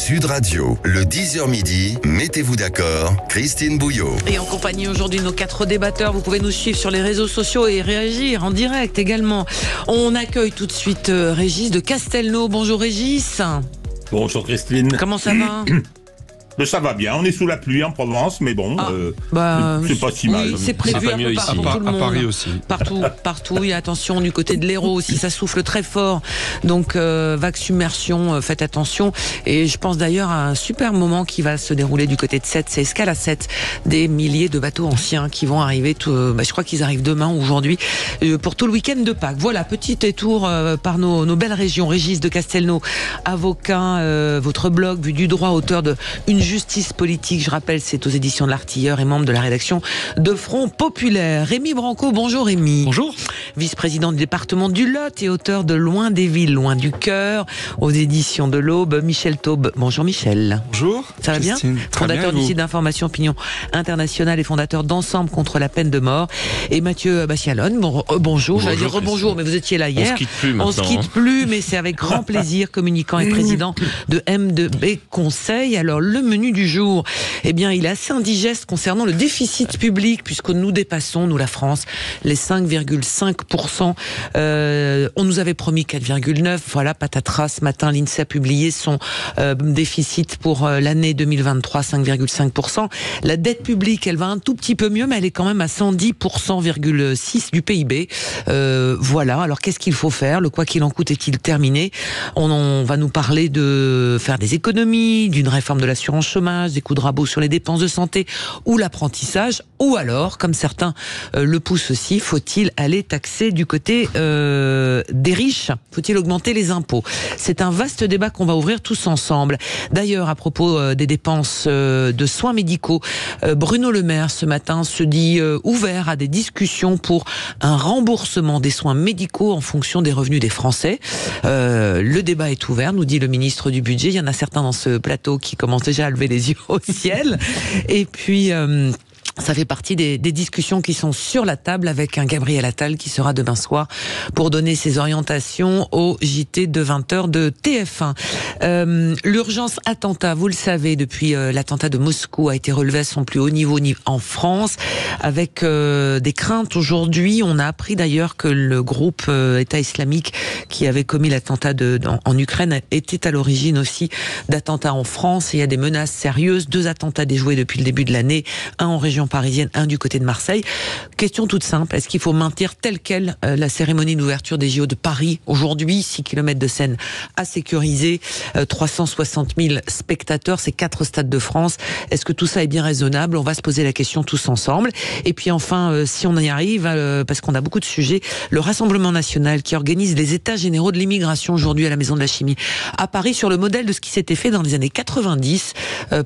Sud Radio, le 10h midi, mettez-vous d'accord, Christine Bouillot. Et en compagnie aujourd'hui de nos 4 débatteurs, vous pouvez nous suivre sur les réseaux sociaux et réagir en direct également. On accueille tout de suite Régis de Castelnau. Bonjour Régis. Bonjour Christine. Comment ça va? Ça va bien, on est sous la pluie en Provence, mais bon, c'est pas si mal. Oui, c'est prévu un peu partout, tout le monde. À Paris aussi. Partout, et attention, du côté de l'Hérault aussi, ça souffle très fort. Donc, vague submersion, faites attention. Et je pense d'ailleurs à un super moment qui va se dérouler du côté de Sète, c'est Escale à Sète. Des milliers de bateaux anciens qui vont arriver, je crois qu'ils arrivent demain ou aujourd'hui, pour tout le week-end de Pâques. Voilà, petit détour par nos belles régions. Régis de Castelnau, avocat, votre blog, Vue du droit, auteur de Une justice politique, je rappelle, c'est aux éditions de l'Artilleur et membre de la rédaction de Front Populaire. Rémi Branco, bonjour Rémi. Bonjour. Vice-président du département du Lot et auteur de Loin des villes, loin du cœur, aux éditions de l'Aube. Michel Taube, bonjour Michel. Bonjour. Ça va bien? Fondateur du site d'information Opinion Internationale et fondateur d'Ensemble contre la peine de mort. Et Mathieu Bastialone, bonjour. J'allais dire rebonjour, mais vous étiez là hier. On se quitte plus, mais c'est avec grand plaisir, communicant et président de M2B Conseil. Alors, le menu du jour, eh bien, il est assez indigeste concernant le déficit public, puisque nous dépassons, nous la France, les 5,5%. On nous avait promis 4,9%. Voilà, patatras. Ce matin, l'INSEE a publié son déficit pour l'année 2023, 5,5%. La dette publique, elle va un tout petit peu mieux, mais elle est quand même à 110,6% du PIB. Voilà. Alors, qu'est-ce qu'il faut faire? Le quoi qu'il en coûte est-il terminé? On va nous parler de faire des économies, d'une réforme de l'assurance chômage, des coups de rabot sur les dépenses de santé ou l'apprentissage, ou alors, comme certains le poussent aussi, faut-il aller taxer du côté des riches? Faut-il augmenter les impôts? C'est un vaste débat qu'on va ouvrir tous ensemble. D'ailleurs, à propos des dépenses de soins médicaux, Bruno Le Maire ce matin se dit ouvert à des discussions pour un remboursement des soins médicaux en fonction des revenus des Français. Le débat est ouvert, nous dit le ministre du Budget. Il y en a certains dans ce plateau qui commencent déjà à lever les yeux au ciel. Et puis... ça fait partie des discussions qui sont sur la table avec un Gabriel Attal qui sera demain soir pour donner ses orientations au JT de 20h de TF1. L'urgence attentat, vous le savez, depuis l'attentat de Moscou a été relevée à son plus haut niveau en France, avec des craintes aujourd'hui. On a appris d'ailleurs que le groupe État islamique qui avait commis l'attentat en Ukraine était à l'origine aussi d'attentats en France. Et il y a des menaces sérieuses, 2 attentats déjoués depuis le début de l'année, un en région parisienne, un du côté de Marseille. Question toute simple, est-ce qu'il faut maintenir telle quelle la cérémonie d'ouverture des JO de Paris aujourd'hui? 6 km de Seine à sécuriser, 360 000 spectateurs, c'est 4 stades de France. Est-ce que tout ça est bien raisonnable? On va se poser la question tous ensemble. Et puis enfin, si on y arrive, parce qu'on a beaucoup de sujets, le Rassemblement national qui organise les états généraux de l'immigration aujourd'hui à la Maison de la Chimie à Paris, sur le modèle de ce qui s'était fait dans les années 90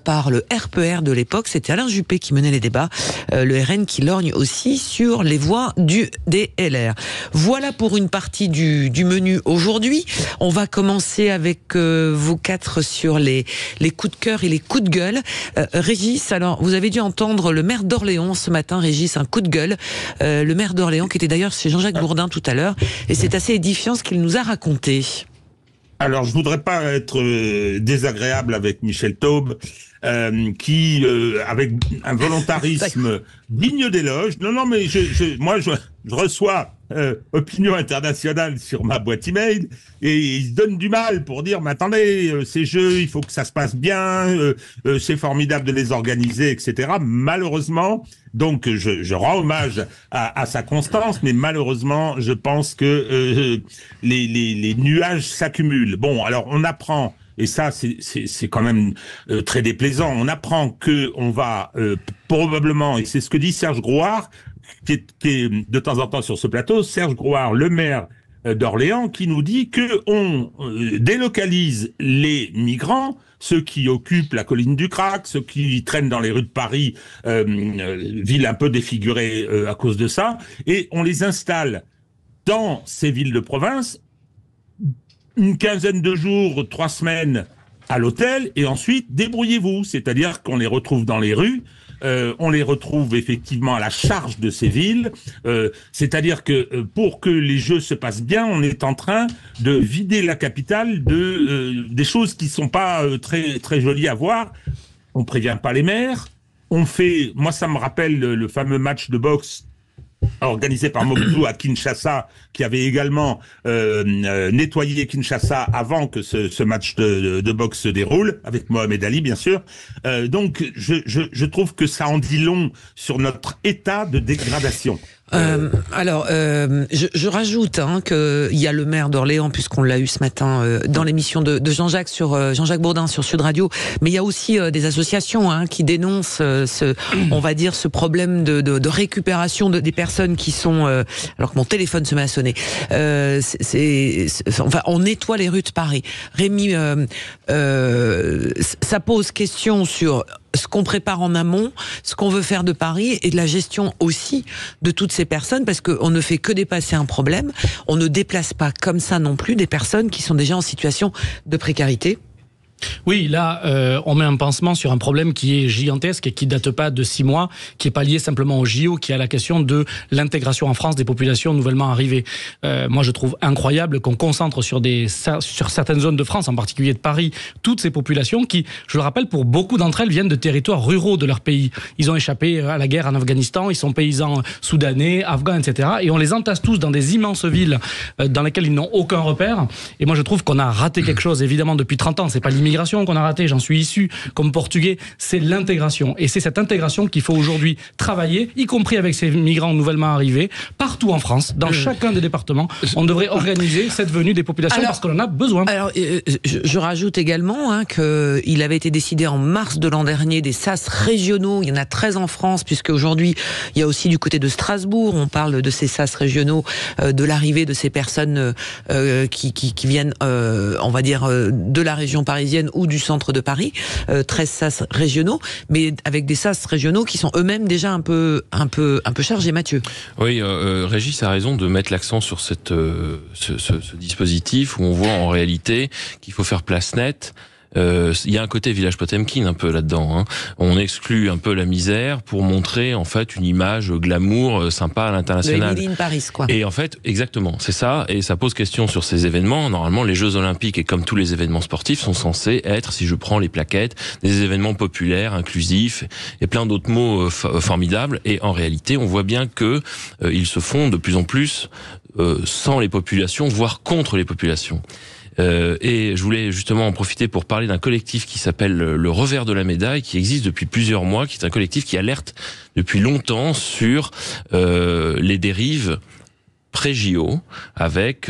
par le RPR de l'époque. C'était Alain Juppé qui menait les débats. Le RN qui lorgne aussi sur les voies des LR. Voilà pour une partie du menu aujourd'hui. On va commencer avec vous 4 sur les coups de cœur et les coups de gueule. Régis, alors vous avez dû entendre le maire d'Orléans ce matin. Régis, un coup de gueule. Le maire d'Orléans qui était d'ailleurs chez Jean-Jacques Bourdin tout à l'heure, et c'est assez édifiant ce qu'il nous a raconté. Alors, je voudrais pas être désagréable avec Michel Taube, qui, avec un volontarisme digne d'éloge, mais moi, je reçois Opinion Internationale sur ma boîte email, et il se donne du mal pour dire, mais attendez, ces jeux, il faut que ça se passe bien, c'est formidable de les organiser, etc. Malheureusement, donc je rends hommage à sa constance, mais malheureusement, je pense que les nuages s'accumulent. Bon, alors on apprend, et ça c'est quand même très déplaisant, on apprend que on va probablement, et c'est ce que dit Serge Grouard, qui est de temps en temps sur ce plateau, Serge Grouard, le maire d'Orléans, qui nous dit que on délocalise les migrants, ceux qui occupent la colline du Crac, ceux qui traînent dans les rues de Paris, ville un peu défigurée à cause de ça, et on les installe dans ces villes de province, une quinzaine de jours, 3 semaines à l'hôtel, et ensuite débrouillez-vous, c'est-à-dire qu'on les retrouve dans les rues, on les retrouve effectivement à la charge de ces villes. C'est-à-dire que pour que les Jeux se passent bien, on est en train de vider la capitale des choses qui sont pas très très jolies à voir. On prévient pas les maires. Moi ça me rappelle le fameux match de boxe organisé par Mobutu à Kinshasa, qui avait également nettoyé Kinshasa avant que ce match de boxe se déroule, avec Mohamed Ali bien sûr. Donc je trouve que ça en dit long sur notre état de dégradation. Je rajoute qu'il y a le maire d'Orléans, puisqu'on l'a eu ce matin dans l'émission de Jean-Jacques Jean-Jacques Bourdin sur Sud Radio, mais il y a aussi des associations qui dénoncent on va dire ce problème de récupération des personnes qui sont alors que mon téléphone se met à sonner. On nettoie les rues de Paris. Rémi, ça pose question sur ce qu'on prépare en amont, ce qu'on veut faire de Paris et de la gestion aussi de toutes ces personnes, parce qu'on ne fait que dépasser un problème. On ne déplace pas comme ça non plus des personnes qui sont déjà en situation de précarité. Oui, là, on met un pansement sur un problème qui est gigantesque et qui date pas de 6 mois, qui est pas lié simplement au JO, qui est à la question de l'intégration en France des populations nouvellement arrivées. Moi, je trouve incroyable qu'on concentre sur certaines zones de France, en particulier de Paris, toutes ces populations qui, je le rappelle, pour beaucoup d'entre elles, viennent de territoires ruraux de leur pays. Ils ont échappé à la guerre en Afghanistan, ils sont paysans soudanais, afghans, etc. Et on les entasse tous dans des immenses villes dans lesquelles ils n'ont aucun repère. Et moi, je trouve qu'on a raté quelque chose, évidemment, depuis 30 ans. C'est pas l'immigration qu'on a raté, j'en suis issu comme portugais, c'est l'intégration. Et c'est cette intégration qu'il faut aujourd'hui travailler, y compris avec ces migrants nouvellement arrivés, partout en France, dans chacun des départements. On devrait organiser cette venue des populations parce qu'on en a besoin. Alors, je rajoute également qu'il avait été décidé en mars de l'an dernier des SAS régionaux. Il y en a 13 en France, puisque aujourd'hui, il y a aussi du côté de Strasbourg, on parle de ces SAS régionaux, de l'arrivée de ces personnes qui viennent, on va dire, de la région parisienne ou du centre de Paris, 13 SAS régionaux, mais avec des SAS régionaux qui sont eux-mêmes déjà un peu chargés. Mathieu. Oui, Régis a raison de mettre l'accent sur ce dispositif où on voit en réalité qu'il faut faire place nette. Il y a un côté village Potemkin un peu là-dedans. On exclut un peu la misère pour montrer en fait une image glamour sympa à l'international. De Paris, quoi. Et en fait, exactement, c'est ça. Et ça pose question sur ces événements. Normalement, les Jeux Olympiques et comme tous les événements sportifs sont censés être, si je prends les plaquettes, des événements populaires, inclusifs et plein d'autres mots formidables. Et en réalité, on voit bien que ils se font de plus en plus sans les populations, voire contre les populations. Et je voulais justement en profiter pour parler d'un collectif qui s'appelle Le Revers de la Médaille, qui existe depuis plusieurs mois, qui est un collectif qui alerte depuis longtemps sur les dérives pré-JO, avec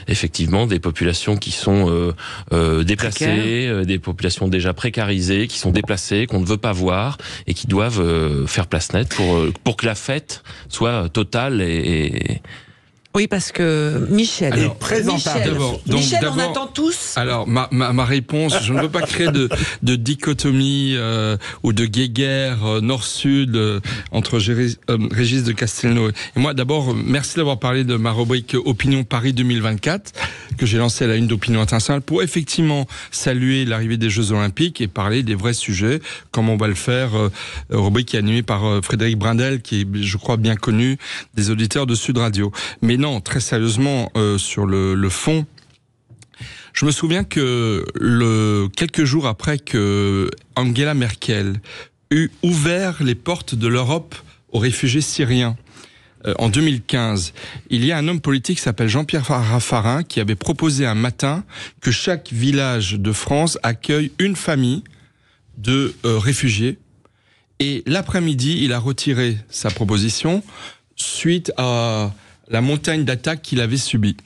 effectivement des populations qui sont déplacées, des populations déjà précarisées, qui sont déplacées, qu'on ne veut pas voir, et qui doivent faire place nette pour que la fête soit totale et Oui, parce que Michel, alors, présentable. Michel, on attend tous. Alors, ma réponse, je ne veux pas créer de dichotomie ou de guéguerre nord-sud entre Régis de Castelnau et moi. D'abord, merci d'avoir parlé de ma rubrique Opinion Paris 2024 que j'ai lancée à la une d'Opinion Internationale pour effectivement saluer l'arrivée des Jeux Olympiques et parler des vrais sujets, comme on va le faire. Rubrique qui est animée par Frédéric Brindel, qui est, je crois, bien connu des auditeurs de Sud Radio. Mais non, très sérieusement, sur le fond, je me souviens que quelques jours après que Angela Merkel eut ouvert les portes de l'Europe aux réfugiés syriens, en 2015, il y a un homme politique qui s'appelle Jean-Pierre Raffarin qui avait proposé un matin que chaque village de France accueille une famille de réfugiés. Et l'après-midi, il a retiré sa proposition suite à la montagne d'attaques qu'il avait subie.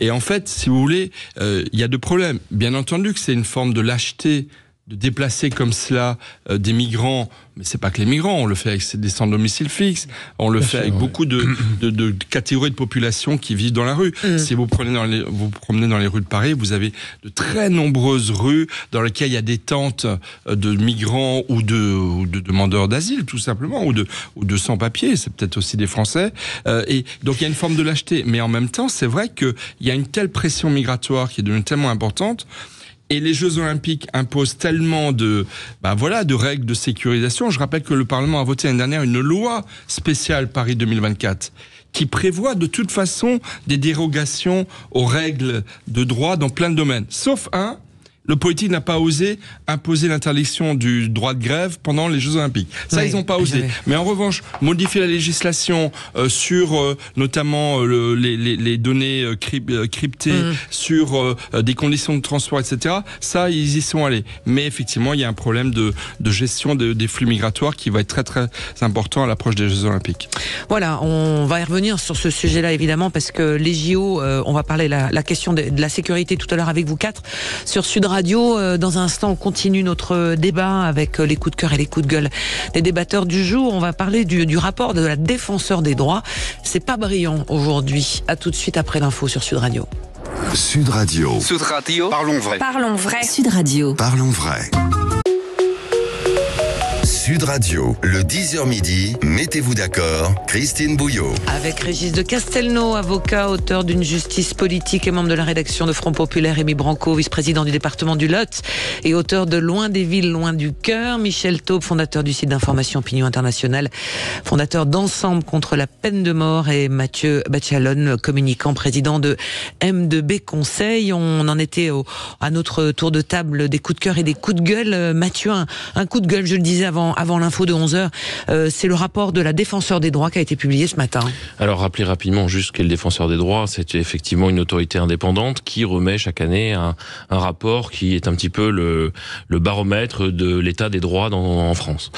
Et en fait, si vous voulez, il y a deux problèmes. Bien entendu que c'est une forme de lâcheté de déplacer comme cela des migrants, mais c'est pas que les migrants, on le fait avec des sans domicile fixe, on le fait avec beaucoup de catégories de population qui vivent dans la rue. Si vous promenez dans les rues de Paris, vous avez de très nombreuses rues dans lesquelles il y a des tentes de migrants ou de demandeurs d'asile, tout simplement, ou de sans-papiers, c'est peut-être aussi des Français. Et donc il y a une forme de lâcheté, mais en même temps, c'est vrai qu'il y a une telle pression migratoire qui est devenue tellement importante Et les Jeux Olympiques imposent tellement de règles de sécurisation. Je rappelle que le Parlement a voté l'année dernière une loi spéciale Paris 2024 qui prévoit de toute façon des dérogations aux règles de droit dans plein de domaines. Sauf un, le politique n'a pas osé imposer l'interdiction du droit de grève pendant les Jeux Olympiques. Ça, ils n'ont pas osé. Oui. Mais en revanche, modifier la législation sur notamment les données cryptées, sur des conditions de transport, etc., ça, ils y sont allés. Mais effectivement, il y a un problème de gestion des flux migratoires qui va être très, très important à l'approche des Jeux Olympiques. Voilà, on va y revenir sur ce sujet-là, évidemment, parce que les JO, on va parler la question de la sécurité tout à l'heure avec vous quatre sur Sud Radio. Dans un instant, on continue notre débat avec les coups de cœur et les coups de gueule des débatteurs du jour. On va parler du rapport de la défenseur des droits. C'est pas brillant aujourd'hui. À tout de suite après l'info sur Sud Radio. Sud Radio. Sud Radio. Parlons vrai. Parlons vrai. Sud Radio. Parlons vrai. Sud Radio, le 10h midi, mettez-vous d'accord, Christine Bouillot. Avec Régis de Castelnau, avocat, auteur d'une justice politique et membre de la rédaction de Front Populaire, Rémi Branco, vice-président du département du Lot et auteur de Loin des villes, loin du cœur, Michel Taube, fondateur du site d'information Opinion Internationale, fondateur d'Ensemble contre la peine de mort, et Mathieu Bachalon, communicant, président de M2B Conseil. On en était à notre tour de table des coups de cœur et des coups de gueule. Mathieu, un coup de gueule, je le disais avant l'info de 11h, c'est le rapport de la défenseur des droits qui a été publié ce matin. Alors, rappelez rapidement juste qu'est le défenseur des droits. C'est effectivement une autorité indépendante qui remet chaque année un rapport qui est un petit peu le baromètre de l'état des droits en France.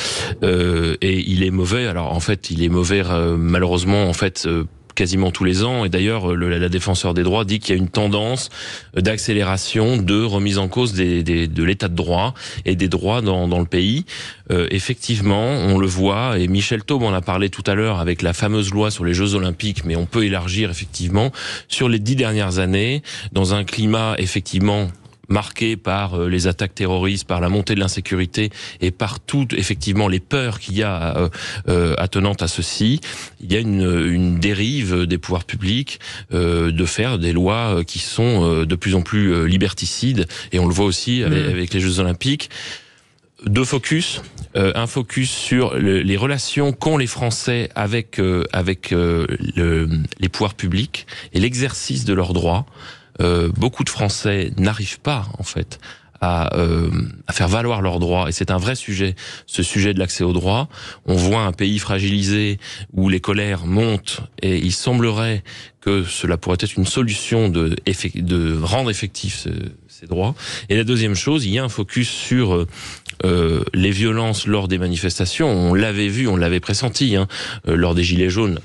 Et il est mauvais. Alors, en fait, il est mauvais malheureusement, en fait, quasiment tous les ans, et d'ailleurs la défenseur des droits dit qu'il y a une tendance d'accélération, de remise en cause de l'état de droit et des droits dans le pays. Effectivement, on le voit, et Michel Taube en a parlé tout à l'heure avec la fameuse loi sur les Jeux Olympiques, mais on peut élargir effectivement sur les 10 dernières années, dans un climat effectivement marqué par les attaques terroristes, par la montée de l'insécurité et par toutes effectivement les peurs qu'il y a attenantes à ceci. Il y a une dérive des pouvoirs publics de faire des lois qui sont de plus en plus liberticides, et on le voit aussi avec les Jeux Olympiques. Deux focus, un focus sur les relations qu'ont les Français avec les pouvoirs publics et l'exercice de leurs droits. Beaucoup de Français n'arrivent pas, en fait, à faire valoir leurs droits, et c'est un vrai sujet, ce sujet de l'accès aux droits. On voit un pays fragilisé où les colères montent, et il semblerait que cela pourrait être une solution de rendre effectifs ces droits. Et la deuxième chose, il y a un focus sur les violences lors des manifestations. On l'avait vu, on l'avait pressenti lors des Gilets jaunes,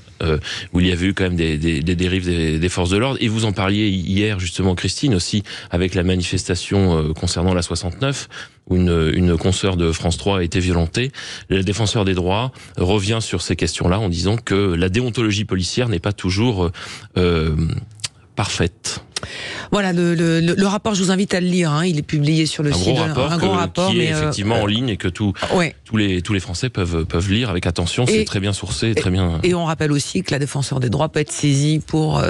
où il y avait eu quand même des dérives des forces de l'ordre. Et vous en parliez hier, justement, Christine, aussi, avec la manifestation concernant la 69, où une consoeur de France 3 a été violentée. Le défenseur des droits revient sur ces questions-là en disant que la déontologie policière n'est pas toujours parfaite. Voilà, le rapport, je vous invite à le lire, il est publié sur le site. Un gros rapport qui est effectivement en ligne et que tous les Français peuvent lire avec attention. C'est très bien sourcé, très bien. Et on rappelle aussi que la défenseur des droits peut être saisie pour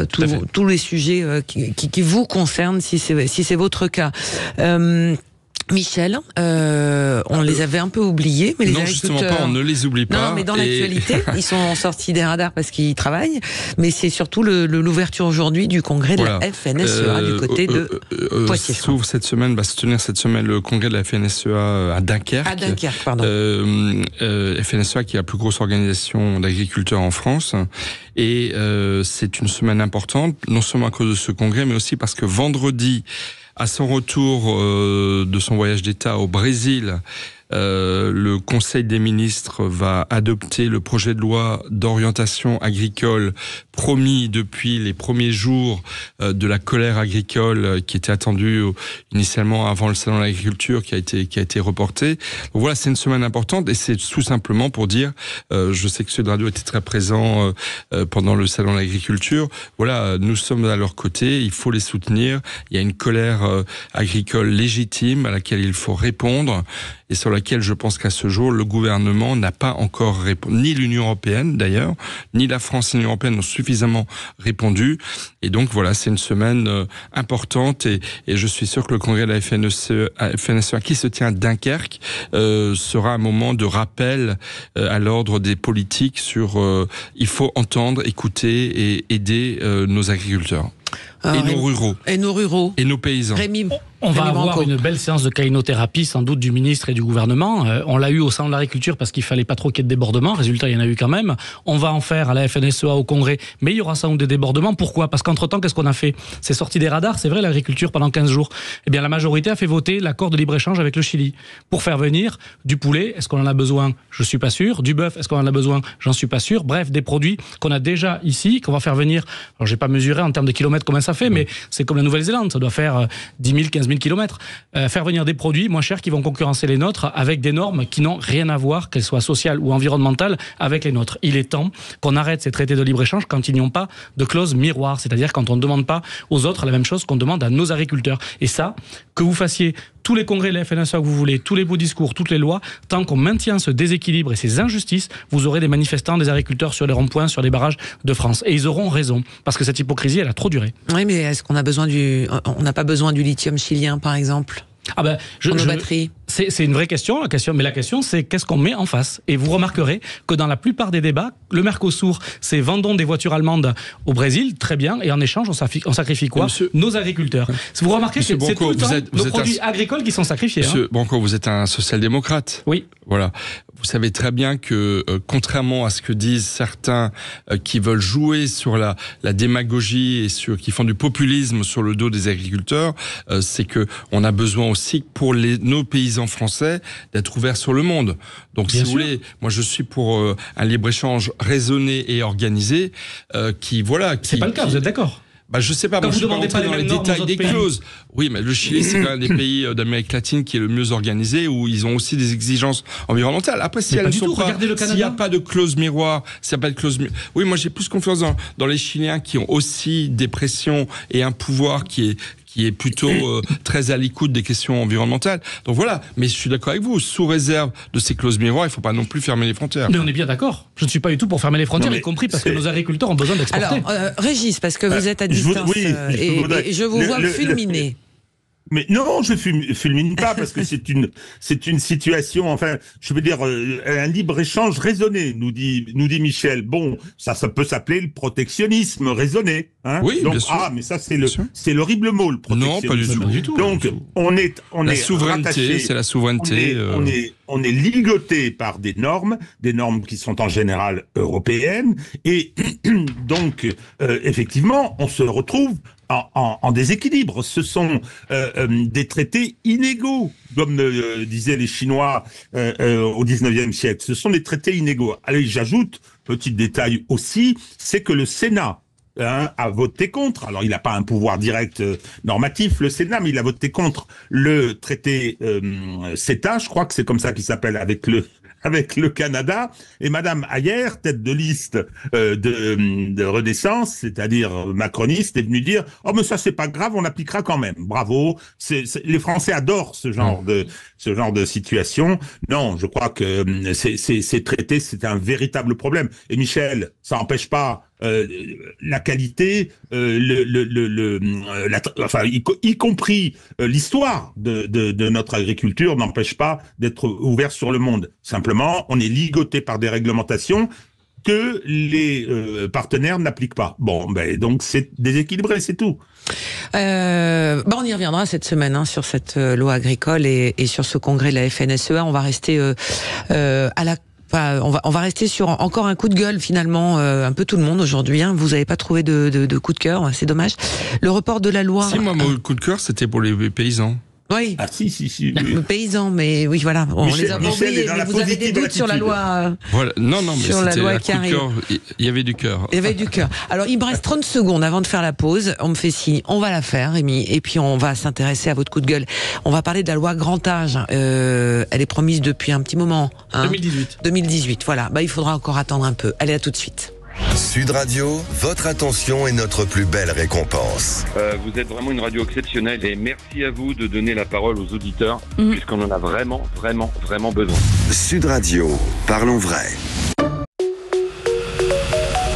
tous les sujets qui vous concernent, si c'est votre cas. Michel, on les avait un peu oubliés, mais les non, justement pas, on ne les oublie pas. Non, mais dans l'actualité, ils sont sortis des radars parce qu'ils travaillent, mais c'est surtout l'ouverture aujourd'hui du congrès de la FNSEA du côté de Poitiers. S'ouvre cette semaine, va se tenir cette semaine le congrès de la FNSEA à Dunkerque. À Dunkerque, pardon. FNSEA qui est la plus grosse organisation d'agriculteurs en France, et c'est une semaine importante, non seulement à cause de ce congrès, mais aussi parce que vendredi, à son retour de son voyage d'État au Brésil, le Conseil des ministres va adopter le projet de loi d'orientation agricole promis depuis les premiers jours de la colère agricole qui était attendue initialement avant le salon de l'agriculture, qui a été reporté. Donc voilà, c'est une semaine importante, et c'est tout simplement pour dire, je sais que Sud Radio était très présent pendant le salon de l'agriculture. Voilà, nous sommes à leur côté, il faut les soutenir. Il y a une colère agricole légitime à laquelle il faut répondre. Et et sur laquelle je pense qu'à ce jour, le gouvernement n'a pas encore répondu, ni l'Union européenne d'ailleurs, ni la France ni l'Union européenne n'ont suffisamment répondu. Et donc voilà, c'est une semaine importante et je suis sûr que le congrès de la FNSEA qui se tient à Dunkerque sera un moment de rappel à l'ordre des politiques sur il faut entendre, écouter et aider nos agriculteurs. Et nos ruraux. Et nos ruraux. Et nos paysans. Rémi, on va Rémi avoir Branco. une belle séance de caïnothérapie, sans doute, du ministre et du gouvernement. On l'a eu au sein de l'agriculture parce qu'il fallait pas trop qu'il y ait de débordements. Résultat, il y en a eu quand même. On va en faire à la FNSEA au Congrès, mais il y aura sans doute des débordements. Pourquoi ? Parce qu'entre-temps, qu'est-ce qu'on a fait ? C'est sorti des radars, c'est vrai, l'agriculture pendant 15 jours. Eh bien, la majorité a fait voter l'accord de libre-échange avec le Chili pour faire venir du poulet. Est-ce qu'on en a besoin ? Je suis pas sûr. Du bœuf, est-ce qu'on en a besoin ? J'en suis pas sûr. Bref, des produits qu'on a déjà ici, qu'on va faire venir. Alors, j'ai pas mesuré en termes de kilomètres combien ça fait, mais c'est comme la Nouvelle-Zélande, ça doit faire 10 000, 15 000 kilomètres. Faire venir des produits moins chers qui vont concurrencer les nôtres avec des normes qui n'ont rien à voir, qu'elles soient sociales ou environnementales, avec les nôtres. Il est temps qu'on arrête ces traités de libre-échange quand ils n'y ont pas de clause miroir, c'est-à-dire quand on ne demande pas aux autres la même chose qu'on demande à nos agriculteurs. Et ça, que vous fassiez tous les congrès de la FNSEA que vous voulez, tous les beaux discours, toutes les lois, tant qu'on maintient ce déséquilibre et ces injustices, vous aurez des manifestants, des agriculteurs sur les ronds-points, sur les barrages de France. Et ils auront raison, parce que cette hypocrisie, elle a trop duré. Oui, mais est-ce qu'on a besoin on n'a pas besoin du lithium chilien, par exemple ? Ah ben, Pour nos batteries. C'est une vraie question, mais la question c'est qu'est-ce qu'on met en face. Et vous remarquerez que dans la plupart des débats, le Mercosur, c'est vendons des voitures allemandes au Brésil, très bien, et en échange, on sacrifie quoi ? Nos agriculteurs. Vous remarquez que c'est tout le temps nos produits agricoles qui sont sacrifiés. Monsieur Branco, vous êtes un social-démocrate. Oui. Voilà. Vous savez très bien que, contrairement à ce que disent certains qui veulent jouer sur la démagogie et qui font du populisme sur le dos des agriculteurs, c'est que on a besoin aussi pour nos paysans français d'être ouverts sur le monde. Donc, si vous voulez, moi je suis pour un libre-échange raisonné et organisé C'est pas le cas, vous êtes d'accord ? Bah, je sais pas, moi, je suis pas rentré dans les détails des clauses. Oui, mais le Chili, c'est quand même des pays d'Amérique latine qui est le mieux organisé, où ils ont aussi des exigences environnementales. Après, s'il n'y a pas de clause miroir, oui, moi, j'ai plus confiance dans les Chiliens qui ont aussi des pressions et un pouvoir qui est plutôt très à l'écoute des questions environnementales. Donc voilà, mais je suis d'accord avec vous, sous réserve de ces clauses miroirs, il ne faut pas non plus fermer les frontières. Mais on est bien d'accord. Je ne suis pas du tout pour fermer les frontières, y compris parce que nos agriculteurs ont besoin d'exporter. Alors, Régis, parce que vous êtes à distance et je vous vois fulminer. Mais non, je fulmine pas parce que c'est une situation, enfin, je veux dire, un libre-échange raisonné, nous dit Michel. Bon, ça peut s'appeler le protectionnisme raisonné, hein. Oui, donc, bien sûr. mais ça, c'est l'horrible mot, le protectionnisme. Non, pas du tout. Donc, on est la souveraineté, rattaché, c'est la souveraineté. On est ligoté par des normes qui sont en général européennes, et donc, effectivement, on se retrouve en déséquilibre. Ce sont des traités inégaux, comme disaient les Chinois au 19e siècle. Ce sont des traités inégaux. Allez, j'ajoute, petit détail aussi, c'est que le Sénat a voté contre. Alors, il n'a pas un pouvoir direct normatif, le Sénat, mais il a voté contre le traité CETA, je crois que c'est comme ça qu'il s'appelle, avec le Canada, et Madame Ayer, tête de liste de Renaissance, c'est-à-dire macroniste, est venue dire « Oh, mais ça, c'est pas grave, on appliquera quand même. Bravo. » Les Français adorent ce genre de situation. Non, je crois que ces traités, c'est un véritable problème. Et Michel, ça n'empêche pas la qualité, y compris l'histoire de notre agriculture n'empêche pas d'être ouvert sur le monde. Simplement, on est ligoté par des réglementations que les partenaires n'appliquent pas. Bon, donc c'est déséquilibré, c'est tout. On y reviendra cette semaine sur cette loi agricole et sur ce congrès de la FNSEA. On va rester on va rester sur encore un coup de gueule finalement, un peu tout le monde aujourd'hui. Vous n'avez pas trouvé de coup de cœur, c'est dommage. Le report de la loi. Si, moi, mon coup de cœur, c'était pour les paysans. Oui. Ah si. Le paysan, mais oui, voilà. On les a oubliés, mais vous avez des doutes sur la loi. Voilà. Non, mais sur la loi qui arrive. Il y avait du cœur. Il y avait du cœur. Alors, il me reste 30 secondes avant de faire la pause. On me fait signe. On va la faire, Rémi. Et puis, on va s'intéresser à votre coup de gueule. On va parler de la loi grand âge. Elle est promise depuis un petit moment. 2018. 2018, voilà. Il faudra encore attendre un peu. Allez, à tout de suite. Sud Radio, votre attention est notre plus belle récompense. Vous êtes vraiment une radio exceptionnelle et merci à vous de donner la parole aux auditeurs puisqu'on en a vraiment besoin. Sud Radio, parlons vrai.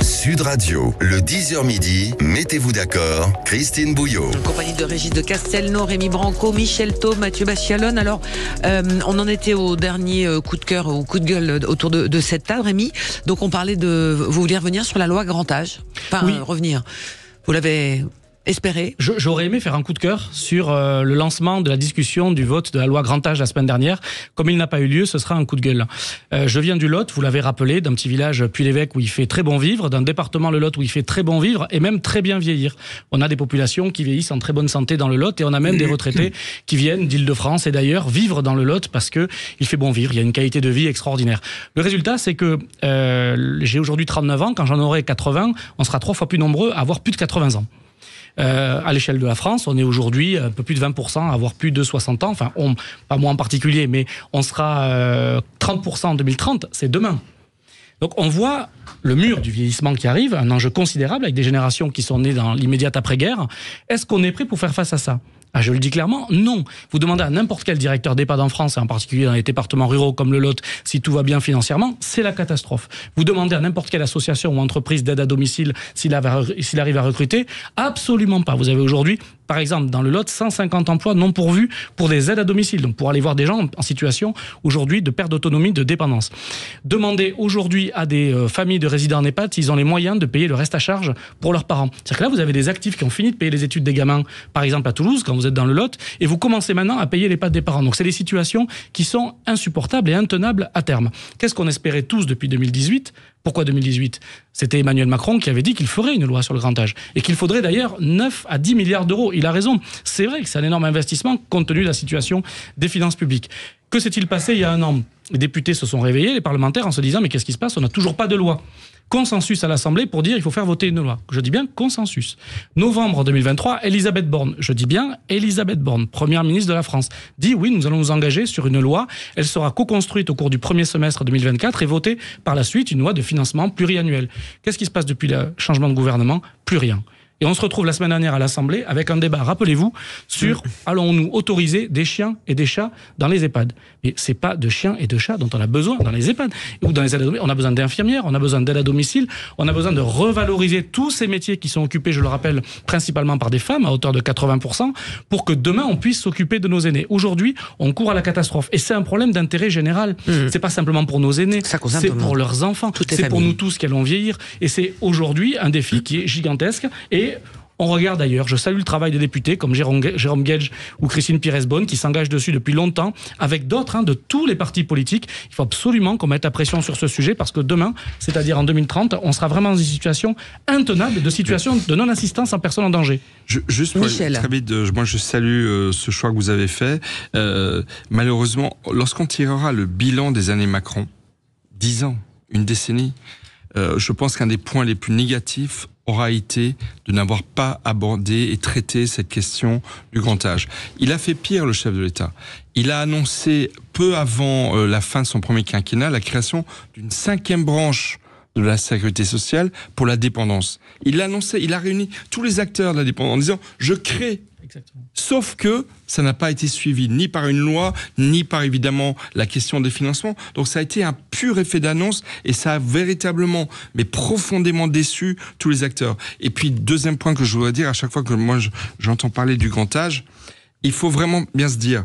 Sud Radio, le 10h midi, mettez-vous d'accord, Christine Bouillot. En compagnie de Régis de Castelnau, Rémi Branco, Michel Taube, Mathieu Bachialone. Alors, on en était au dernier coup de cœur ou coup de gueule autour de cette table, Rémi. Donc, on parlait de... Vous vouliez revenir sur la loi grand âge ? Enfin, oui. Revenir. Vous l'avez... espérer. J'aurais aimé faire un coup de cœur sur le lancement de la discussion du vote de la loi grand âge la semaine dernière. Comme il n'a pas eu lieu, ce sera un coup de gueule. Je viens du Lot, vous l'avez rappelé, d'un petit village Puy-l'Évêque où il fait très bon vivre, d'un département le Lot où il fait très bon vivre et même très bien vieillir. On a des populations qui vieillissent en très bonne santé dans le Lot et on a même des retraités qui viennent d'Île-de-France et d'ailleurs vivre dans le Lot parce que il fait bon vivre, il y a une qualité de vie extraordinaire. Le résultat, c'est que j'ai aujourd'hui 39 ans, quand j'en aurai 80, on sera 3 fois plus nombreux à avoir plus de 80 ans. À l'échelle de la France, on est aujourd'hui un peu plus de 20% à avoir plus de 60 ans. Enfin, pas moi en particulier, mais on sera 30% en 2030, c'est demain. Donc on voit le mur du vieillissement qui arrive, un enjeu considérable avec des générations qui sont nées dans l'immédiate après-guerre. Est-ce qu'on est prêt pour faire face à ça ? Je le dis clairement, non. Vous demandez à n'importe quel directeur d'EHPAD en France, et en particulier dans les départements ruraux comme le Lot, si tout va bien financièrement, c'est la catastrophe. Vous demandez à n'importe quelle association ou entreprise d'aide à domicile s'il arrive à recruter, absolument pas. Vous avez aujourd'hui, par exemple, dans le Lot, 150 emplois non pourvus pour des aides à domicile, donc pour aller voir des gens en situation aujourd'hui de perte d'autonomie, de dépendance. Demandez aujourd'hui à des familles de résidents en EHPAD s'ils ont les moyens de payer le reste à charge pour leurs parents. C'est-à-dire que là, vous avez des actifs qui ont fini de payer les études des gamins, par exemple à Toulouse, quand vous êtes dans le Lot, et vous commencez maintenant à payer l'EHPAD des parents. Donc c'est des situations qui sont insupportables et intenables à terme. Qu'est-ce qu'on espérait tous depuis 2018 ? Pourquoi 2018 ? C'était Emmanuel Macron qui avait dit qu'il ferait une loi sur le grand âge. Et qu'il faudrait d'ailleurs 9 à 10 milliards d'euros. Il a raison. C'est vrai que c'est un énorme investissement compte tenu de la situation des finances publiques. Que s'est-il passé il y a un an ? Les députés se sont réveillés, les parlementaires, en se disant « Mais qu'est-ce qui se passe ? On n'a toujours pas de loi ». Consensus à l'Assemblée pour dire il faut faire voter une loi. Je dis bien consensus. Novembre 2023, Elisabeth Borne, je dis bien Elisabeth Borne, première ministre de la France, dit oui, nous allons nous engager sur une loi. Elle sera co-construite au cours du premier semestre 2024 et votée par la suite une loi de financement pluriannuel. Qu'est-ce qui se passe depuis le changement de gouvernement ? Plus rien. Et on se retrouve la semaine dernière à l'Assemblée avec un débat, rappelez-vous, sur allons-nous autoriser des chiens et des chats dans les EHPAD. Mais c'est pas de chiens et de chats dont on a besoin dans les EHPAD ou dans les aides à domicile. On a besoin d'infirmières, on a besoin d'aide à domicile, on a besoin de revaloriser tous ces métiers qui sont occupés, je le rappelle, principalement par des femmes à hauteur de 80% pour que demain on puisse s'occuper de nos aînés. Aujourd'hui, on court à la catastrophe et c'est un problème d'intérêt général. C'est pas simplement pour nos aînés, c'est pour leurs enfants, c'est pour nous tous qui allons vieillir et c'est aujourd'hui un défi qui est gigantesque et on regarde ailleurs. Je salue le travail des députés comme Jérôme Guedj ou Christine Pires-Beaune qui s'engagent dessus depuis longtemps avec d'autres de tous les partis politiques. Il faut absolument qu'on mette la pression sur ce sujet parce que demain, c'est-à-dire en 2030, on sera vraiment dans une situation intenable, de situation de non-assistance en personne en danger. Juste Michel. Très vite, moi je salue ce choix que vous avez fait. Malheureusement, lorsqu'on tirera le bilan des années Macron, 10 ans, une décennie, je pense qu'un des points les plus négatifs aura été de n'avoir pas abordé et traité cette question du grand âge. Il a fait pire, le chef de l'État. Il a annoncé peu avant la fin de son premier quinquennat la création d'une 5e branche de la sécurité sociale pour la dépendance. Il l'a annoncé, il a réuni tous les acteurs de la dépendance en disant « je crée ». Sauf que ça n'a pas été suivi ni par une loi, ni par évidemment la question des financements. Donc ça a été un pur effet d'annonce et ça a véritablement, mais profondément déçu tous les acteurs. Et puis deuxième point que je voudrais dire, à chaque fois que moi j'entends parler du grand âge, il faut vraiment bien se dire,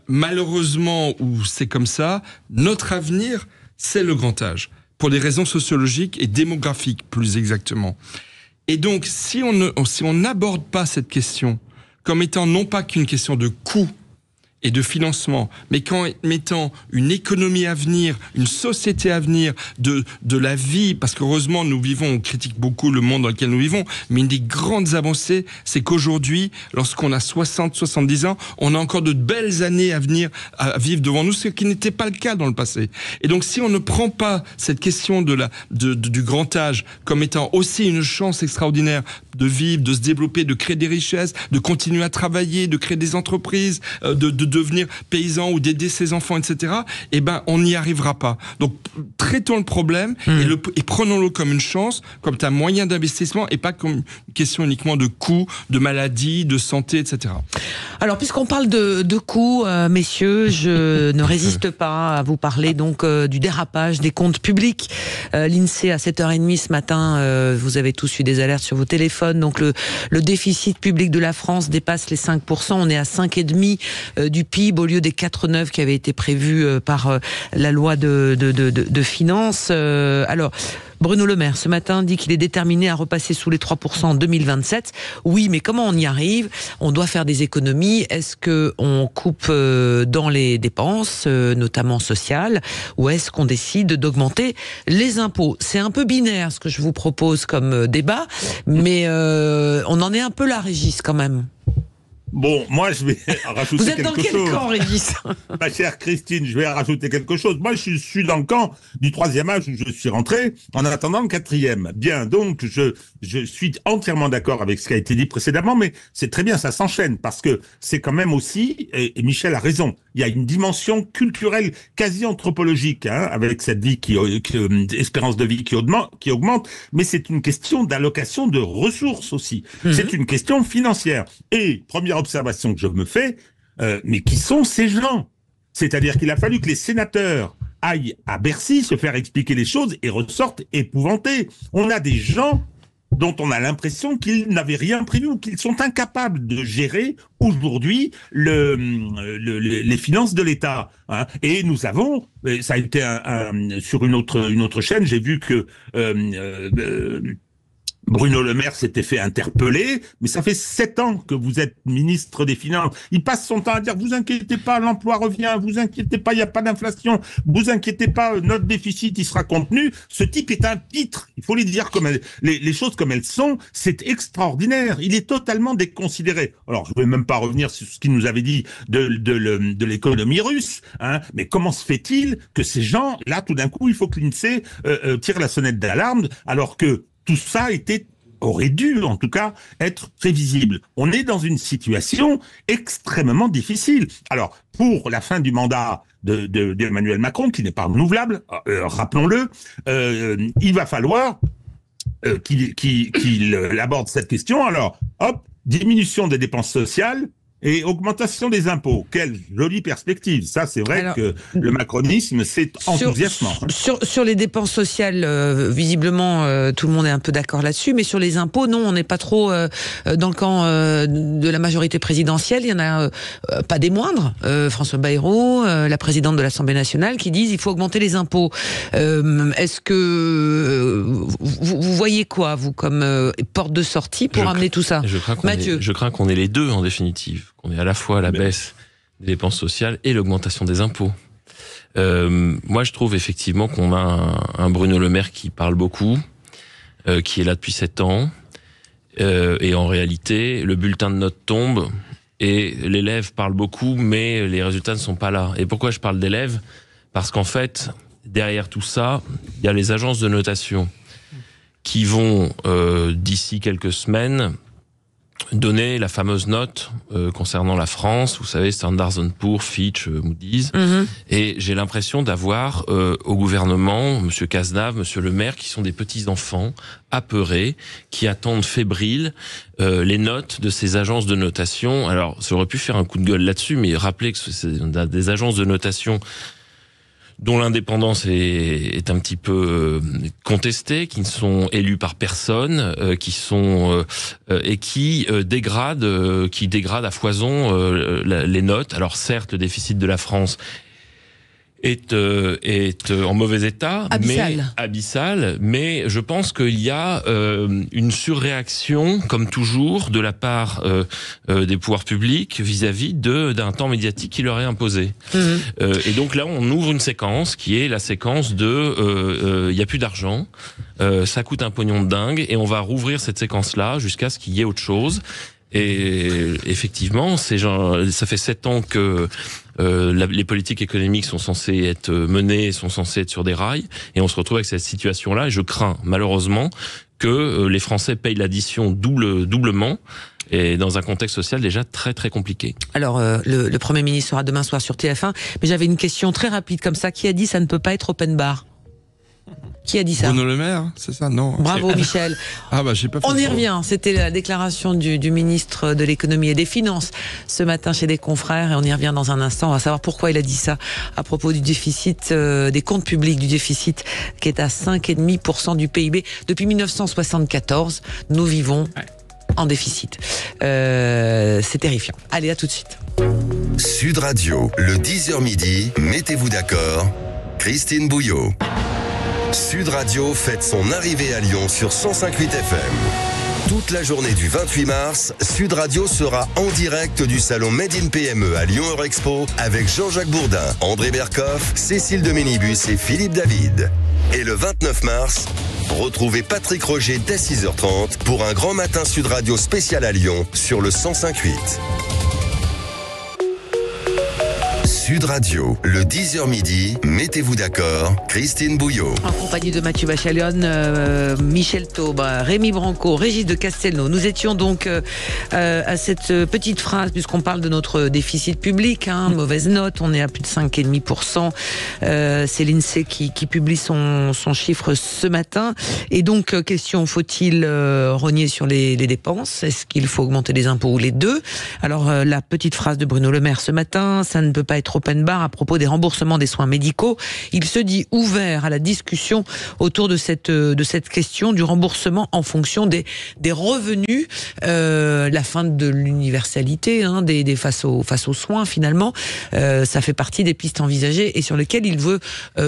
malheureusement ou c'est comme ça, notre avenir c'est le grand âge. Pour des raisons sociologiques et démographiques plus exactement. Et donc, si on n'aborde pas cette question comme étant non pas qu'une question de coût et de financement, mais comme étant une économie à venir, une société à venir, de la vie, parce qu'heureusement nous vivons, on critique beaucoup le monde dans lequel nous vivons, mais une des grandes avancées, c'est qu'aujourd'hui, lorsqu'on a 60, 70 ans, on a encore de belles années à venir, à vivre devant nous, ce qui n'était pas le cas dans le passé. Et donc si on ne prend pas cette question du grand âge comme étant aussi une chance extraordinaire de vivre, de se développer, de créer des richesses, de continuer à travailler, de créer des entreprises, de devenir paysan ou d'aider ses enfants, etc., eh ben, on n'y arrivera pas. Donc, traitons le problème et prenons-le comme une chance, comme un moyen d'investissement et pas comme une question uniquement de coûts, de maladies, de santé, etc. Alors, puisqu'on parle de coûts, messieurs, je ne résiste pas à vous parler donc du dérapage des comptes publics. L'INSEE, à 7h30 ce matin, vous avez tous eu des alertes sur vos téléphones. Donc, le déficit public de la France dépasse les 5%. On est à 5,5% du PIB au lieu des 4,9% qui avaient été prévus par la loi de finances. Alors, Bruno Le Maire, ce matin, dit qu'il est déterminé à repasser sous les 3% en 2027. Oui, mais comment on y arrive ? On doit faire des économies. Est-ce qu'on coupe dans les dépenses, notamment sociales, ou est-ce qu'on décide d'augmenter les impôts ? C'est un peu binaire, ce que je vous propose comme débat, mais on en est un peu là, Régis, quand même. Bon, moi, je vais rajouter quelque chose. Vous êtes dans quel camp, Régis ? Ma chère Christine, je vais rajouter quelque chose. Moi, je suis dans le camp du 3e âge où je suis rentré en attendant le 4e. Bien, donc, je suis entièrement d'accord avec ce qui a été dit précédemment, mais c'est très bien, ça s'enchaîne, parce que c'est quand même aussi, et Michel a raison, il y a une dimension culturelle, quasi anthropologique, avec cette vie espérance de vie qui augmente, mais c'est une question d'allocation de ressources aussi. C'est une question financière. Et, première observation que je me fais, mais qui sont ces gens ? C'est-à-dire qu'il a fallu que les sénateurs aillent à Bercy se faire expliquer les choses et ressortent épouvantés. On a des gens dont on a l'impression qu'ils n'avaient rien prévu ou qu'ils sont incapables de gérer aujourd'hui les finances de l'État. Et nous avons, ça a été sur une autre chaîne, j'ai vu que Bruno Le Maire s'était fait interpeller, mais ça fait 7 ans que vous êtes ministre des Finances. Il passe son temps à dire, vous inquiétez pas, l'emploi revient, vous inquiétez pas, il n'y a pas d'inflation, vous inquiétez pas, notre déficit, il sera contenu. Ce type est un pitre. Il faut les dire comme les choses comme elles sont. C'est extraordinaire. Il est totalement déconsidéré. Alors, je ne vais même pas revenir sur ce qu'il nous avait dit de l'économie russe, mais comment se fait-il que ces gens, là, tout d'un coup, il faut que l'INSEE tire la sonnette d'alarme, alors que tout ça aurait dû, en tout cas, être prévisible. On est dans une situation extrêmement difficile. Alors, pour la fin du mandat d'Emmanuel Macron, qui n'est pas renouvelable, rappelons-le, il va falloir qu'il aborde cette question. Alors, hop, diminution des dépenses sociales et augmentation des impôts. Quelle jolie perspective. Ça, c'est vrai. Alors, que le macronisme, c'est enthousiasmant. Sur les dépenses sociales, visiblement, tout le monde est un peu d'accord là-dessus, mais sur les impôts, non, on n'est pas trop dans le camp de la majorité présidentielle. Il y en a pas des moindres. François Bayrou, la présidente de l'Assemblée nationale, qui disent il faut augmenter les impôts. Est-ce que vous voyez quoi, vous, comme porte de sortie pour amener tout ça ? Je crains qu'on ait les deux, en définitive. On est à la fois à la baisse des dépenses sociales et l'augmentation des impôts. Moi, je trouve effectivement qu'on a un Bruno Le Maire qui parle beaucoup, qui est là depuis 7 ans, et en réalité, le bulletin de notes tombe, et l'élève parle beaucoup, mais les résultats ne sont pas là. Et pourquoi je parle d'élèves ? Parce qu'en fait, derrière tout ça, il y a les agences de notation qui vont, d'ici quelques semaines, donner la fameuse note concernant la France, vous savez, Standard & Poor's, Fitch, Moody's, et j'ai l'impression d'avoir au gouvernement, Monsieur Cazenave, Monsieur Le Maire, qui sont des petits-enfants apeurés, qui attendent fébriles les notes de ces agences de notation. Alors, j'aurais pu faire un coup de gueule là-dessus, mais rappelez que c'est des agences de notation dont l'indépendance est un petit peu contestée, qui ne sont élus par personne, qui sont et qui dégradent à foison les notes. Alors certes, le déficit de la France est en mauvais état, abyssal, mais je pense qu'il y a une surréaction, comme toujours, de la part des pouvoirs publics vis-à-vis d'un temps médiatique qui leur est imposé. Et donc là, on ouvre une séquence qui est la séquence de il y a plus d'argent, ça coûte un pognon de dingue, et on va rouvrir cette séquence-là jusqu'à ce qu'il y ait autre chose. Et effectivement, ça fait 7 ans que les politiques économiques sont censées être menées, sont censées être sur des rails, et on se retrouve avec cette situation-là. Et je crains malheureusement que les Français payent l'addition doublement, et dans un contexte social déjà très très compliqué. Alors, le Premier ministre sera demain soir sur TF1, mais j'avais une question très rapide comme ça. Qui a dit ça ne peut pas être open bar ? Qui a dit ça ? Bruno Le Maire, c'est ça ? Non. Bravo Michel. J'ai pas fait On y ça. revient. C'était la déclaration du ministre de l'économie et des finances ce matin chez des confrères, et on y revient dans un instant. On va savoir pourquoi il a dit ça à propos du déficit des comptes publics, du déficit qui est à 5,5% du PIB. Depuis 1974, nous vivons en déficit. C'est terrifiant. Allez, à tout de suite. Sud Radio, le 10h midi, mettez-vous d'accord, Christine Bouillot. Sud Radio fête son arrivée à Lyon sur 105.8 FM. Toute la journée du 28 mars, Sud Radio sera en direct du salon Made in PME à Lyon Eurexpo avec Jean-Jacques Bourdin, André Berkoff, Cécile de Ménibus et Philippe David. Et le 29 mars, retrouvez Patrick Roger dès 6h30 pour un grand matin Sud Radio spécial à Lyon sur le 105.8. Sud Radio, le 10h midi, mettez-vous d'accord, Christine Bouillot. En compagnie de Mathieu Bachalion, Michel Taube, Rémi Branco, Régis de Castelnau. Nous étions donc à cette petite phrase, puisqu'on parle de notre déficit public, mauvaise note, on est à plus de 5,5%. C'est l'INSEE qui publie son chiffre ce matin. Et donc, question, faut-il rogner sur les dépenses ? Est-ce qu'il faut augmenter les impôts ou les deux ? Alors, la petite phrase de Bruno Le Maire ce matin, ça ne peut pas être open bar à propos des remboursements des soins médicaux. Il se dit ouvert à la discussion autour de cette question du remboursement en fonction des revenus, la fin de l'universalité face aux soins finalement. Ça fait partie des pistes envisagées et sur lesquelles il veut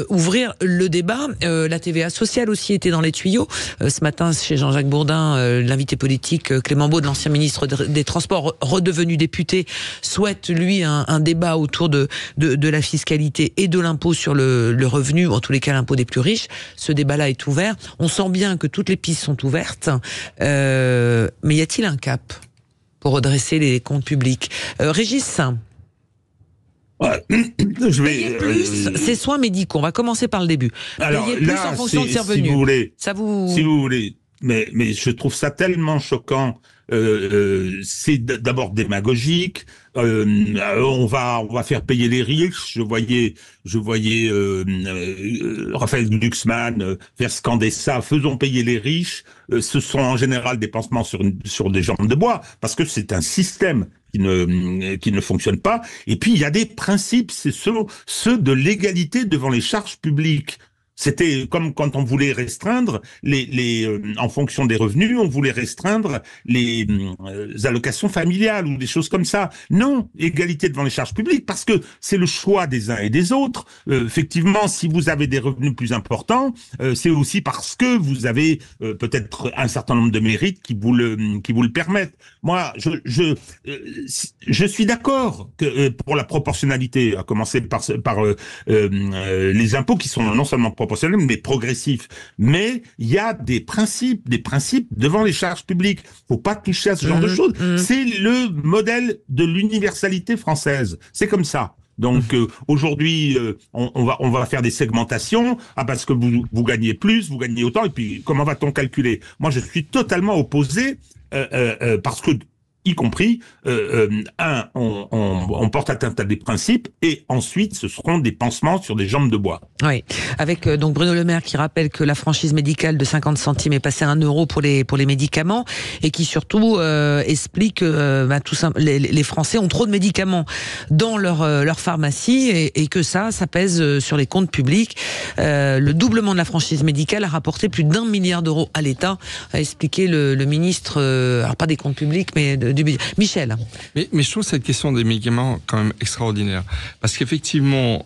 ouvrir le débat. La TVA sociale aussi était dans les tuyaux. Ce matin, chez Jean-Jacques Bourdin, l'invité politique Clément Beaune, l'ancien ministre des Transports, redevenu député, souhaite lui un débat autour de la fiscalité et de l'impôt sur le revenu, ou en tous les cas l'impôt des plus riches. Ce débat-là est ouvert. On sent bien que toutes les pistes sont ouvertes. Mais y a-t-il un cap pour redresser les comptes publics ? Régis, payer plus ces soins médicaux. On va commencer par le début. Alors, payer plus en fonction de ses revenus. Si vous voulez, mais je trouve ça tellement choquant. C'est d'abord démagogique. On va faire payer les riches. Je voyais Raphaël Glucksmann faire scander ça. Faisons payer les riches. Ce sont en général des pansements sur des jambes de bois, parce que c'est un système qui ne fonctionne pas. Et puis il y a des principes, c'est ceux de l'égalité devant les charges publiques. C'était comme quand on voulait restreindre en fonction des revenus, on voulait restreindre les allocations familiales ou des choses comme ça. Non, égalité devant les charges publiques, parce que c'est le choix des uns et des autres. Effectivement, si vous avez des revenus plus importants, c'est aussi parce que vous avez peut-être un certain nombre de mérites qui vous le permettent. Moi, je suis d'accord que pour la proportionnalité, à commencer par les impôts qui sont non seulement proportionnels, mais progressifs. Mais il y a des principes devant les charges publiques. Faut pas toucher à ce genre de choses. C'est le modèle de l'universalité française. C'est comme ça. Donc aujourd'hui, on va faire des segmentations. Parce que vous gagnez plus, vous gagnez autant. Et puis comment va-t-on calculer ? Moi, je suis totalement opposé parce que y compris, on porte atteinte à des principes, et ensuite ce seront des pansements sur des jambes de bois. Oui, avec donc Bruno Le Maire qui rappelle que la franchise médicale de 50 centimes est passée à 1 euro pour les médicaments, et qui surtout explique que les Français ont trop de médicaments dans leur pharmacie, et que ça pèse sur les comptes publics. Le doublement de la franchise médicale a rapporté plus d'1 milliard d'euros à l'État, a expliqué le ministre, alors pas des comptes publics, mais du budget. Michel. Mais je trouve cette question des médicaments quand même extraordinaire. Parce qu'effectivement,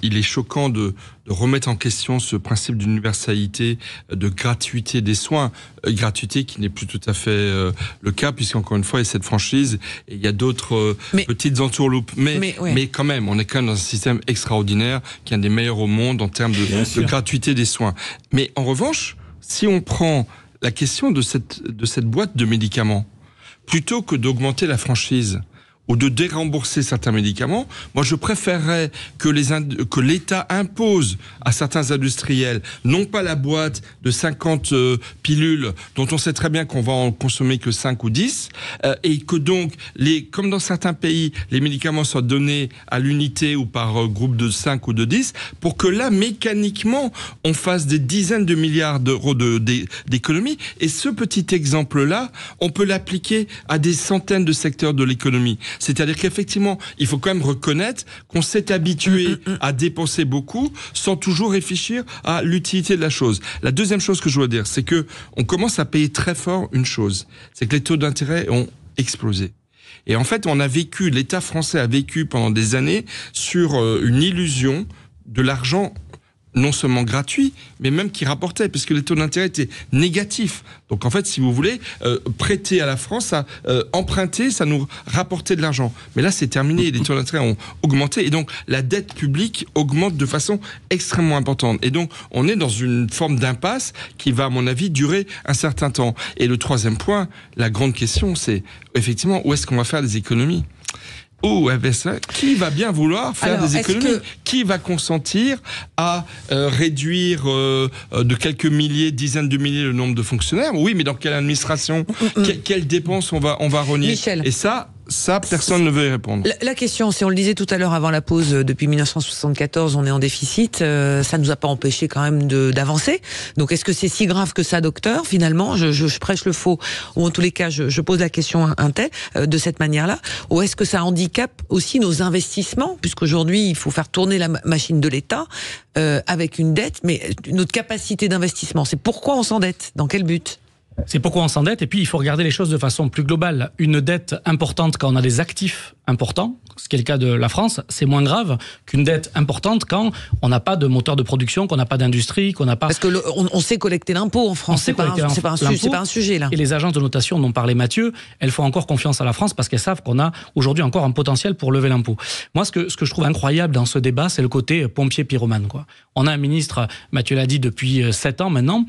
il est choquant de remettre en question ce principe d'universalité, de gratuité des soins. Gratuité qui n'est plus tout à fait le cas, puisqu'encore une fois, il y a cette franchise et il y a d'autres petites entourloupes. Mais quand même, on est quand même dans un système extraordinaire, qui est un des meilleurs au monde en termes de gratuité des soins. Mais en revanche, si on prend la question de cette boîte de médicaments, plutôt que d'augmenter la franchise, ou de dérembourser certains médicaments. Moi, je préférerais que l'État impose à certains industriels, non pas la boîte de 50 pilules, dont on sait très bien qu'on va en consommer que 5 ou 10, et que donc, comme dans certains pays, les médicaments soient donnés à l'unité ou par groupe de 5 ou de 10, pour que là, mécaniquement, on fasse des dizaines de milliards d'euros d'économies. Et ce petit exemple-là, on peut l'appliquer à des centaines de secteurs de l'économie. C'est-à-dire qu'effectivement, il faut quand même reconnaître qu'on s'est habitué à dépenser beaucoup sans toujours réfléchir à l'utilité de la chose. La deuxième chose que je dois dire, c'est que on commence à payer très fort une chose, c'est que les taux d'intérêt ont explosé. Et en fait, l'État français a vécu pendant des années sur une illusion de l'argent non seulement gratuit, mais même qui rapportait, puisque les taux d'intérêt étaient négatifs. Donc en fait, si vous voulez, prêter à la France, emprunter, ça nous rapportait de l'argent. Mais là, c'est terminé, les taux d'intérêt ont augmenté, et donc la dette publique augmente de façon extrêmement importante. Et donc, on est dans une forme d'impasse qui va, à mon avis, durer un certain temps. Et le troisième point, la grande question, c'est effectivement, où est-ce qu'on va faire des économies ? Qui va bien vouloir faire des économies ? Qui va consentir à réduire de quelques milliers, dizaines de milliers le nombre de fonctionnaires ? Oui, mais dans quelle administration ? Quelles dépenses on va rogner ? Michel. Et ça, personne ne veut y répondre. La question, si on le disait tout à l'heure avant la pause, depuis 1974, on est en déficit, ça ne nous a pas empêché quand même d'avancer. Donc est-ce que c'est si grave que ça, docteur, finalement ? Je prêche le faux, ou en tous les cas, je pose la question de cette manière-là, ou est-ce que ça handicape aussi nos investissements, puisqu'aujourd'hui, il faut faire tourner la machine de l'État avec une dette, mais notre capacité d'investissement, c'est pourquoi on s'endette ? Dans quel but ? C'est pourquoi on s'endette, et puis il faut regarder les choses de façon plus globale. Une dette importante quand on a des actifs importants, ce qui est le cas de la France, c'est moins grave qu'une dette importante quand on n'a pas de moteur de production, qu'on n'a pas d'industrie, qu'on n'a pas... Parce que on sait collecter l'impôt en France, c'est pas un sujet là. Et les agences de notation dont parlait Mathieu, elles font encore confiance à la France parce qu'elles savent qu'on a aujourd'hui encore un potentiel pour lever l'impôt. Moi, ce que je trouve incroyable dans ce débat, c'est le côté pompier pyromane, quoi. On a un ministre, Mathieu l'a dit depuis 7 ans maintenant,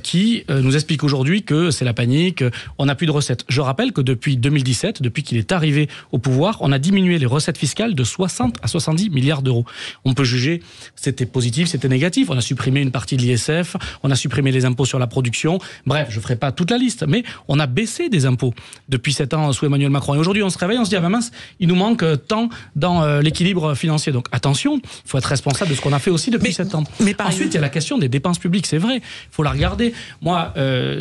qui nous explique aujourd'hui que c'est la panique, on n'a plus de recettes. Je rappelle que depuis 2017, depuis qu'il est arrivé au pouvoir, on a diminué les recettes fiscales de 60 à 70 milliards d'euros. On peut juger c'était positif, c'était négatif. On a supprimé une partie de l'ISF, on a supprimé les impôts sur la production. Bref, je ne ferai pas toute la liste, mais on a baissé des impôts depuis 7 ans sous Emmanuel Macron. Et aujourd'hui, on se réveille, on se dit, ah ben mince, il nous manque tant dans l'équilibre financier. Donc attention, il faut être responsable de ce qu'on a fait aussi depuis 7 ans. Ensuite, il y a la question des dépenses publiques, c'est vrai, il faut la regarder. Moi,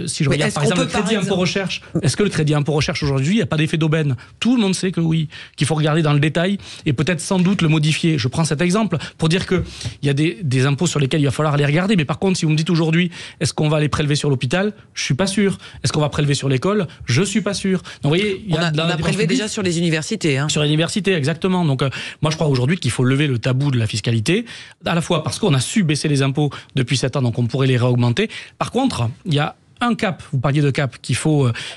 si je regarde par exemple le crédit impôt recherche, est-ce que le crédit impôt recherche aujourd'hui, il n'y a pas d'effet d'aubaine ? Tout le monde sait que oui, qu'il faut regarder dans le détail et peut-être sans doute le modifier. Je prends cet exemple pour dire qu'il y a des impôts sur lesquels il va falloir les regarder, mais par contre, si vous me dites aujourd'hui, est-ce qu'on va les prélever sur l'hôpital ? Je ne suis pas sûr. Est-ce qu'on va prélever sur l'école ? Je ne suis pas sûr. Donc, vous voyez, on a prélevé déjà sur les universités. Hein. Sur les universités, exactement. Donc, moi, je crois aujourd'hui qu'il faut lever le tabou de la fiscalité, à la fois parce qu'on a su baisser les impôts depuis 7 ans, donc on pourrait les réaugmenter. Par contre, il y a un cap, vous parliez de cap, il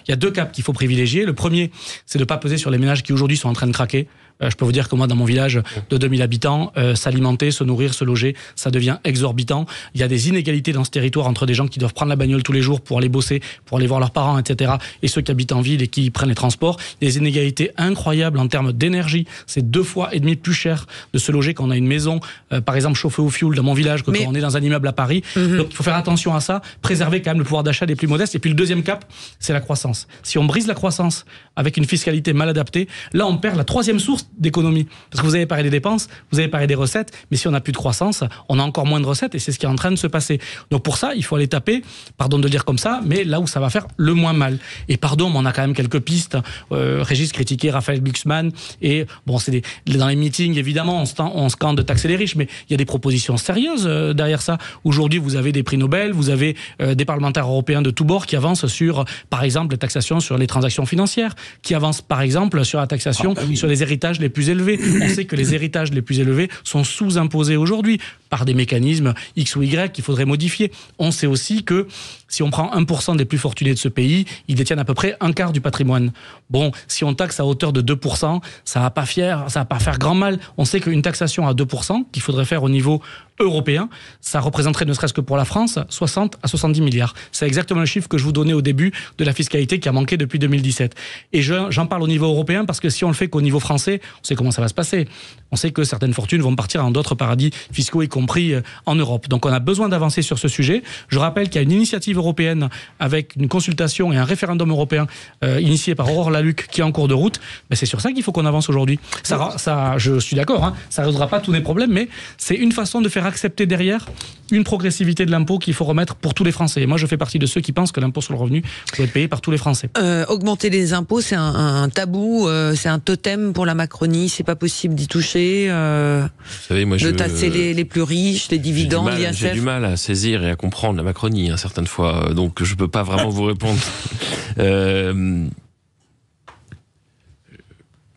y a 2 caps qu'il faut privilégier. Le premier, c'est de ne pas peser sur les ménages qui aujourd'hui sont en train de craquer. Je peux vous dire que moi, dans mon village de 2000 habitants, s'alimenter, se nourrir, se loger, ça devient exorbitant. Il y a des inégalités dans ce territoire entre des gens qui doivent prendre la bagnole tous les jours pour aller bosser, pour aller voir leurs parents, etc. et ceux qui habitent en ville et qui prennent les transports. Des inégalités incroyables en termes d'énergie. C'est 2,5 fois plus cher de se loger quand on a une maison, par exemple, chauffée au fioul dans mon village que quand on est dans un immeuble à Paris. Donc, il faut faire attention à ça, préserver quand même le pouvoir d'achat des plus modestes. Et puis, le deuxième cap, c'est la croissance. Si on brise la croissance avec une fiscalité mal adaptée, là, on perd la 3e source d'économie. Parce que vous avez parlé des dépenses, vous avez parlé des recettes, mais si on n'a plus de croissance, on a encore moins de recettes et c'est ce qui est en train de se passer. Donc pour ça, il faut aller taper, pardon de le dire comme ça, mais là où ça va faire le moins mal. Et pardon, mais on a quand même quelques pistes. Régis critiquait Raphaël Glucksmann et bon, c'est dans les meetings, évidemment, on scande de taxer les riches, mais il y a des propositions sérieuses derrière ça. Aujourd'hui, vous avez des prix Nobel, vous avez des parlementaires européens de tous bords qui avancent sur, par exemple, la taxation sur les transactions financières, qui avancent, par exemple, sur la taxation sur les héritages les plus élevés. On sait que les héritages les plus élevés sont sous-imposés aujourd'hui. par des mécanismes X ou Y qu'il faudrait modifier. On sait aussi que si on prend 1% des plus fortunés de ce pays, ils détiennent à peu près un quart du patrimoine. Bon, si on taxe à hauteur de 2%, ça va pas faire grand mal. On sait qu'une taxation à 2%, qu'il faudrait faire au niveau européen, ça représenterait, ne serait-ce que pour la France, 60 à 70 milliards. C'est exactement le chiffre que je vous donnais au début de la fiscalité qui a manqué depuis 2017. Et j'en parle au niveau européen parce que si on le fait qu'au niveau français, on sait comment ça va se passer. On sait que certaines fortunes vont partir dans d'autres paradis fiscaux, y compris en Europe. Donc on a besoin d'avancer sur ce sujet. Je rappelle qu'il y a une initiative européenne avec une consultation et un référendum européen initié par Aurore Lalucq qui est en cours de route. Ben c'est sur ça qu'il faut qu'on avance aujourd'hui. Ça, je suis d'accord, hein, ça ne résoudra pas tous les problèmes, mais c'est une façon de faire accepter derrière une progressivité de l'impôt qu'il faut remettre pour tous les Français. Et moi, je fais partie de ceux qui pensent que l'impôt sur le revenu doit être payé par tous les Français. Augmenter les impôts, c'est un tabou, c'est un totem pour la Macronie. C'est pas possible d'y toucher. Vous savez, moi, de tasser les plus riches, les dividendes, l'ISF. J'ai du mal à saisir et à comprendre la Macronie, hein, certaines fois. Donc, je peux pas vraiment vous répondre.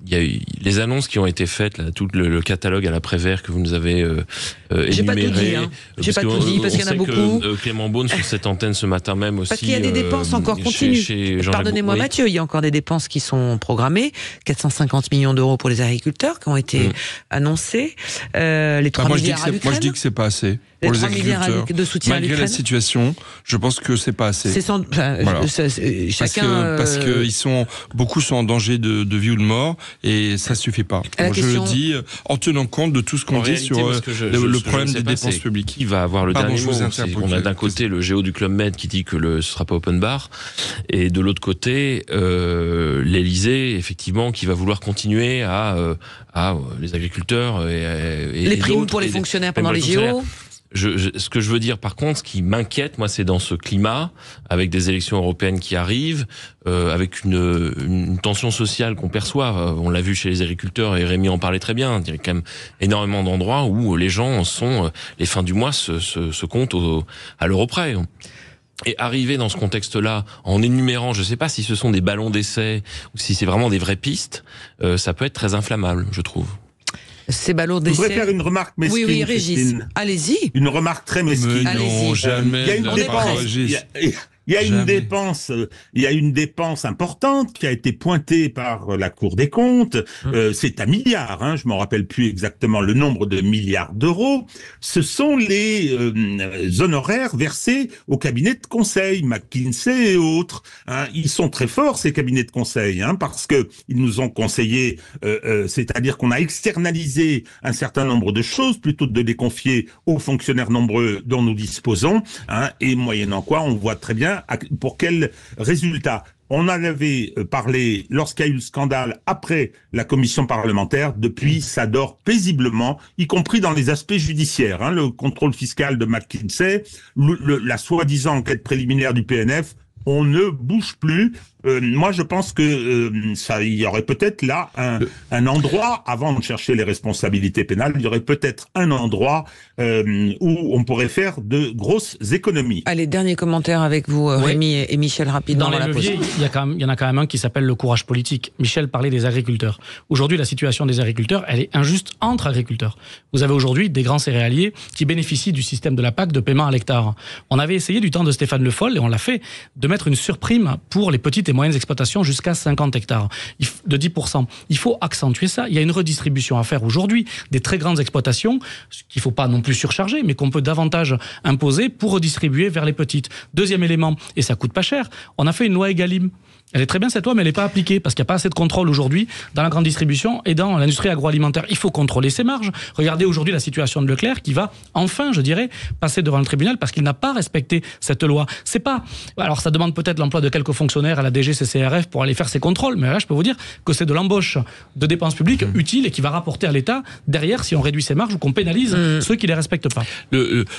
Il y a eu les annonces qui ont été faites, là, tout le catalogue à l'après-vert que vous nous avez énuméré. J'ai pas tout dit, hein. J'ai pas tout dit parce qu'il y en a beaucoup. Clément Beaune sur cette antenne ce matin même aussi. Parce qu'il y a des dépenses encore continues. Pardonnez-moi, oui. Mathieu, il y a encore des dépenses qui sont programmées. 450 millions d'euros pour les agriculteurs qui ont été annoncés. Les 3 milliards à l'Ukraine. Moi, je dis que c'est pas assez. Pour les agriculteurs, de soutien malgré la situation, je pense que c'est pas assez. Voilà. Chacun parce que beaucoup sont en danger de vie ou de mort et ça suffit pas. Moi, je le dis en tenant compte de tout ce qu'on dit sur le problème des dépenses publiques. Qui va avoir le dernier mot? On a d'un côté le géo du Club Med qui dit que ce sera pas open bar, et de l'autre côté l'Élysée, effectivement, qui va vouloir continuer à les agriculteurs et les primes pour les fonctionnaires pendant les JO. Ce que je veux dire, par contre, ce qui m'inquiète, moi, c'est dans ce climat, avec des élections européennes qui arrivent, avec une tension sociale qu'on perçoit. On l'a vu chez les agriculteurs, et Rémi en parlait très bien. Il y a quand même énormément d'endroits où les gens les fins du mois se comptent à l'euro près. Et arriver dans ce contexte-là, en énumérant, je ne sais pas si ce sont des ballons d'essai ou si c'est vraiment des vraies pistes, ça peut être très inflammable, je trouve. Ces ballons d'essai. Je voudrais faire une remarque mesquine. Oui, Régis. Allez-y. Une remarque très mesquine. Non, jamais. Il y a une dépense. Il y a une dépense importante qui a été pointée par la Cour des comptes. C'est 1 milliard. Hein, je m'en rappelle plus exactement le nombre de milliards d'euros. Ce sont les honoraires versés aux cabinets de conseil, McKinsey et autres. Hein, ils sont très forts, ces cabinets de conseil, parce que ils nous ont conseillé. C'est-à-dire qu'on a externalisé un certain nombre de choses plutôt que de les confier aux fonctionnaires nombreux dont nous disposons, et moyennant quoi on voit très bien pour quel résultat. On en avait parlé lorsqu'il y a eu le scandale après la commission parlementaire. Depuis, ça dort paisiblement, y compris dans les aspects judiciaires. Le contrôle fiscal de McKinsey, la soi-disant enquête préliminaire du PNF, on ne bouge plus. Moi, je pense que il y aurait peut-être là un endroit, avant de chercher les responsabilités pénales, il y aurait peut-être un endroit où on pourrait faire de grosses économies. Allez, dernier commentaire avec vous, Rémi et Michel, rapidement. Dans les leviers, il y en a quand même un qui s'appelle le courage politique. Michel parlait des agriculteurs. Aujourd'hui, la situation des agriculteurs, elle est injuste entre agriculteurs. Vous avez aujourd'hui des grands céréaliers qui bénéficient du système de la PAC de paiement à l'hectare. On avait essayé du temps de Stéphane Le Foll, et on l'a fait, de mettre une surprime pour les petites et moyennes exploitations jusqu'à 50 hectares, de 10%. Il faut accentuer ça. Il y a une redistribution à faire aujourd'hui des très grandes exploitations, qu'il ne faut pas non plus surcharger, mais qu'on peut davantage imposer pour redistribuer vers les petites. Deuxième élément, et ça coûte pas cher, on a fait une loi Egalim. Elle est très bien cette loi, mais elle n'est pas appliquée parce qu'il n'y a pas assez de contrôle aujourd'hui dans la grande distribution et dans l'industrie agroalimentaire. Il faut contrôler ses marges. Regardez aujourd'hui la situation de Leclerc qui va enfin, je dirais, passer devant le tribunal parce qu'il n'a pas respecté cette loi. C'est pas. Alors ça demande peut-être l'emploi de quelques fonctionnaires à la DGCCRF pour aller faire ces contrôles, mais là je peux vous dire que c'est de l'embauche de dépenses publiques utile et qui va rapporter à l'État derrière si on réduit ses marges ou qu'on pénalise ceux qui ne les respectent pas.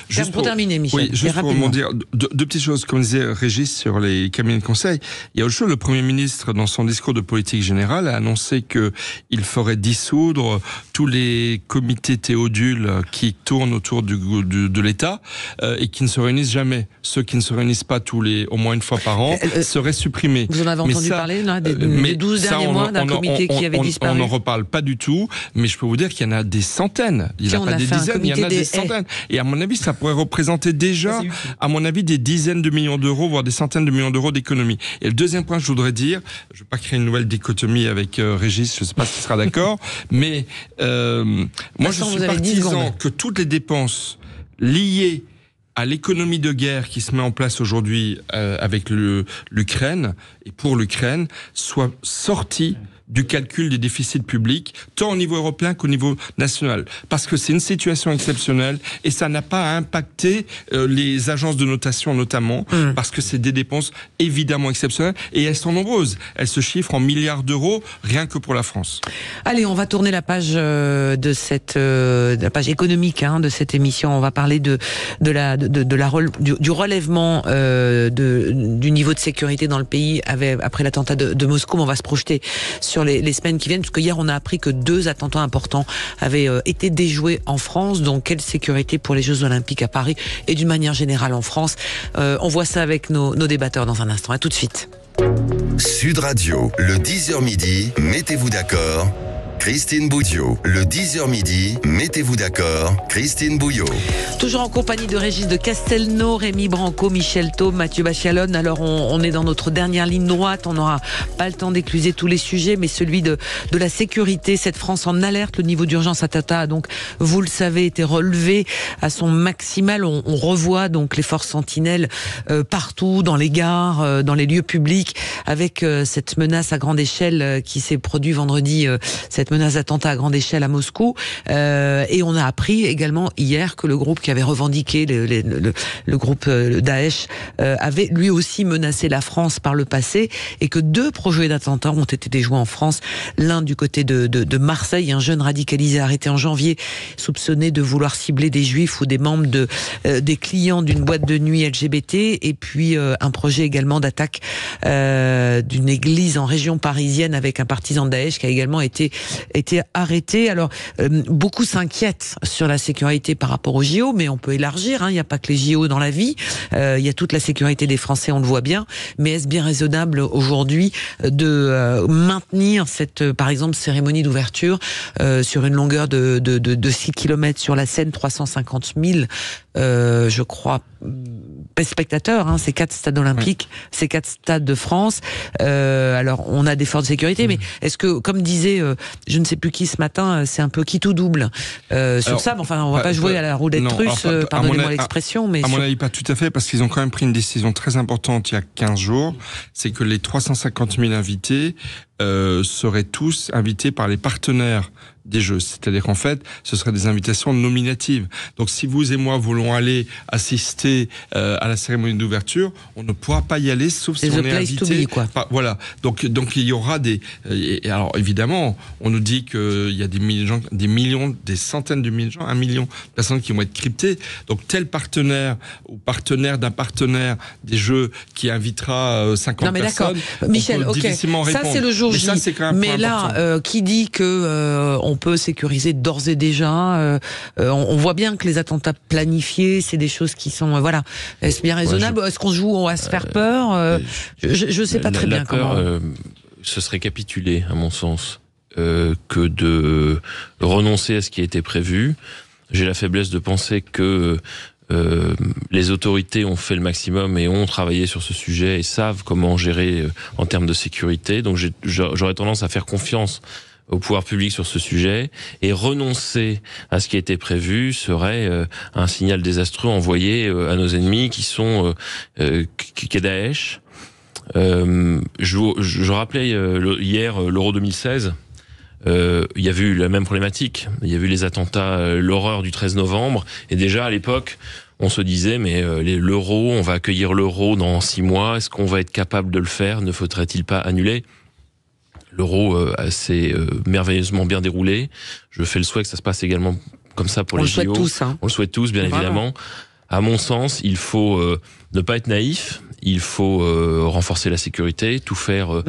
Juste pour terminer, Michel. Oui, juste pour dire deux petites choses, comme disait Régis sur les cabinets de conseil. Il y a autre chose. Le Premier ministre, dans son discours de politique générale, a annoncé qu'il ferait dissoudre tous les comités théodules qui tournent autour de l'État et qui ne se réunissent jamais. Ceux qui ne se réunissent pas au moins une fois par an seraient supprimés. Vous en avez entendu parler là, des 12 derniers mois d'un comité qui avait disparu? On n'en reparle pas du tout, mais je peux vous dire qu'il y en a des centaines. Il n'y en a pas des dizaines, il y en a des centaines. Et à mon avis, ça pourrait représenter déjà, à mon avis, des dizaines de millions d'euros, voire des centaines de millions d'euros d'économie. Et le deuxième point que je voudrais dire, je ne veux pas créer une nouvelle dichotomie avec Régis, je ne sais pas s'il sera d'accord, mais moi je suis partisan que toutes les dépenses liées à l'économie de guerre qui se met en place aujourd'hui avec l'Ukraine et pour l'Ukraine soient sorties du calcul des déficits publics, tant au niveau européen qu'au niveau national. Parce que c'est une situation exceptionnelle et ça n'a pas impacté les agences de notation notamment, parce que c'est des dépenses évidemment exceptionnelles et elles sont nombreuses. Elles se chiffrent en milliards d'euros rien que pour la France. Allez, on va tourner la page de cette la page économique de cette émission. On va parler du relèvement du niveau de sécurité dans le pays après l'attentat de Moscou. On va se projeter sur les semaines qui viennent, parce que hier on a appris que 2 attentats importants avaient été déjoués en France. Donc quelle sécurité pour les Jeux Olympiques à Paris et d'une manière générale en France. On voit ça avec nos débatteurs dans un instant. À tout de suite. Sud Radio, le 10h midi, mettez-vous d'accord. Christine Boudiot, le 10h midi, mettez-vous d'accord, Christine Bouillot. Toujours en compagnie de Régis de Castelnau, Rémi Branco, Michel Taube, Mathieu Bachalone. Alors on est dans notre dernière ligne droite, on n'aura pas le temps d'écluser tous les sujets, mais celui de la sécurité, cette France en alerte, le niveau d'urgence à Tata a donc, vous le savez, été relevé à son maximal. On revoit donc les forces sentinelles partout, dans les gares, dans les lieux publics, avec cette menace à grande échelle qui s'est produite vendredi, cette menace d'attentat à grande échelle à Moscou. Et on a appris également hier que le groupe qui avait revendiqué, le groupe Daesh, avait lui aussi menacé la France par le passé, et que 2 projets d'attentats ont été déjoués en France. L'un du côté de Marseille, un jeune radicalisé arrêté en janvier, soupçonné de vouloir cibler des juifs ou des membres des clients d'une boîte de nuit LGBT, et puis un projet également d'attaque d'une église en région parisienne avec un partisan de Daesh qui a également été arrêté. Alors, beaucoup s'inquiètent sur la sécurité par rapport aux JO, mais on peut élargir. Il n'y a pas que les JO dans la vie. Il y a toute la sécurité des Français, on le voit bien. Mais est-ce bien raisonnable aujourd'hui de maintenir cette, par exemple, cérémonie d'ouverture sur une longueur de 6 km sur la Seine, 350 000, je crois, spectateurs, ces 4 stades olympiques, ces 4 stades de France. Alors, on a des forces de sécurité, mais est-ce que, comme disait, je ne sais plus qui ce matin, c'est un peu qui tout double sur ça. Mais enfin, on va pas jouer à la roulette russe, pardonnez-moi l'expression. Mais à mon avis, pas tout à fait, parce qu'ils ont quand même pris une décision très importante il y a 15 jours, c'est que les 350 000 invités seraient tous invités par les partenaires des Jeux. C'est-à-dire qu'en fait, ce seraient des invitations nominatives. Donc si vous et moi voulons aller assister à la cérémonie d'ouverture, on ne pourra pas y aller sauf si on est invité. Voilà. Donc il y aura alors évidemment, on nous dit qu'il y a des millions, des centaines de milliers de gens, 1 million de personnes qui vont être cryptées. Donc tel partenaire ou partenaire d'un partenaire des Jeux qui invitera 50 personnes, Michel, on peut difficilement répondre. Ça c'est le jour J. Mais là, qui dit que on peut sécuriser d'ores et déjà. On voit bien que les attentats planifiés, c'est des choses qui sont voilà. Est-ce bien raisonnable? Est-ce qu'on joue à se faire peur? Je sais pas très bien comment. Ce serait capituler, à mon sens, que de renoncer à ce qui était prévu. J'ai la faiblesse de penser que les autorités ont fait le maximum et ont travaillé sur ce sujet et savent comment gérer en termes de sécurité. Donc j'aurais tendance à faire confiance au pouvoir public sur ce sujet, et renoncer à ce qui était prévu serait un signal désastreux envoyé à nos ennemis qui sont qui est Daesh. Je rappelais hier l'Euro 2016. Il y a eu la même problématique. Il y a eu les attentats, l'horreur du 13 novembre, et déjà à l'époque, on se disait mais l'Euro, on va accueillir l'Euro dans 6 mois. Est-ce qu'on va être capable de le faire? Ne faudrait-il pas annuler? L'Euro s'est merveilleusement bien déroulé. Je fais le souhait que ça se passe également comme ça pour les JO. On le souhaite tous, On le souhaite tous, bien évidemment. À mon sens, il faut ne pas être naïf. Il faut renforcer la sécurité, tout faire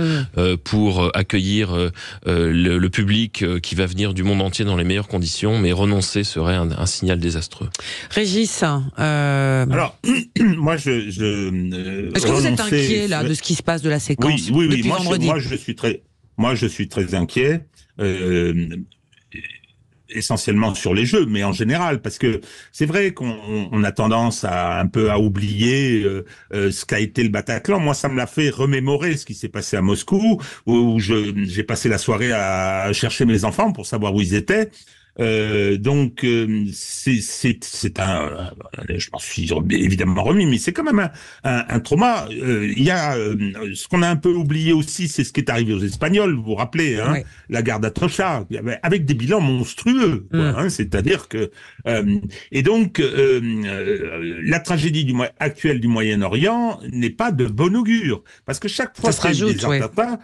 pour accueillir le public qui va venir du monde entier dans les meilleures conditions, mais renoncer serait un signal désastreux. Régis, alors moi est-ce que vous êtes inquiet là de ce qui se passe de la séquence depuis vendredi? Moi je suis très inquiet. Essentiellement sur les jeux, mais en général, parce que c'est vrai qu'on a tendance à oublier ce qu'a été le Bataclan. Moi, ça me l'a fait remémorer ce qui s'est passé à Moscou, où j'ai passé la soirée à chercher mes enfants pour savoir où ils étaient. Donc c'est un, je m'en suis évidemment remis, mais c'est quand même un trauma. Il y a ce qu'on a un peu oublié aussi, c'est ce qui est arrivé aux Espagnols. Vous vous rappelez, hein, oui. La guerre d'Atocha, avec des bilans monstrueux, quoi, hein, c'est-à-dire que et donc la tragédie actuelle du Moyen-Orient n'est pas de bon augure, parce que chaque fois qu'il y a des attentats,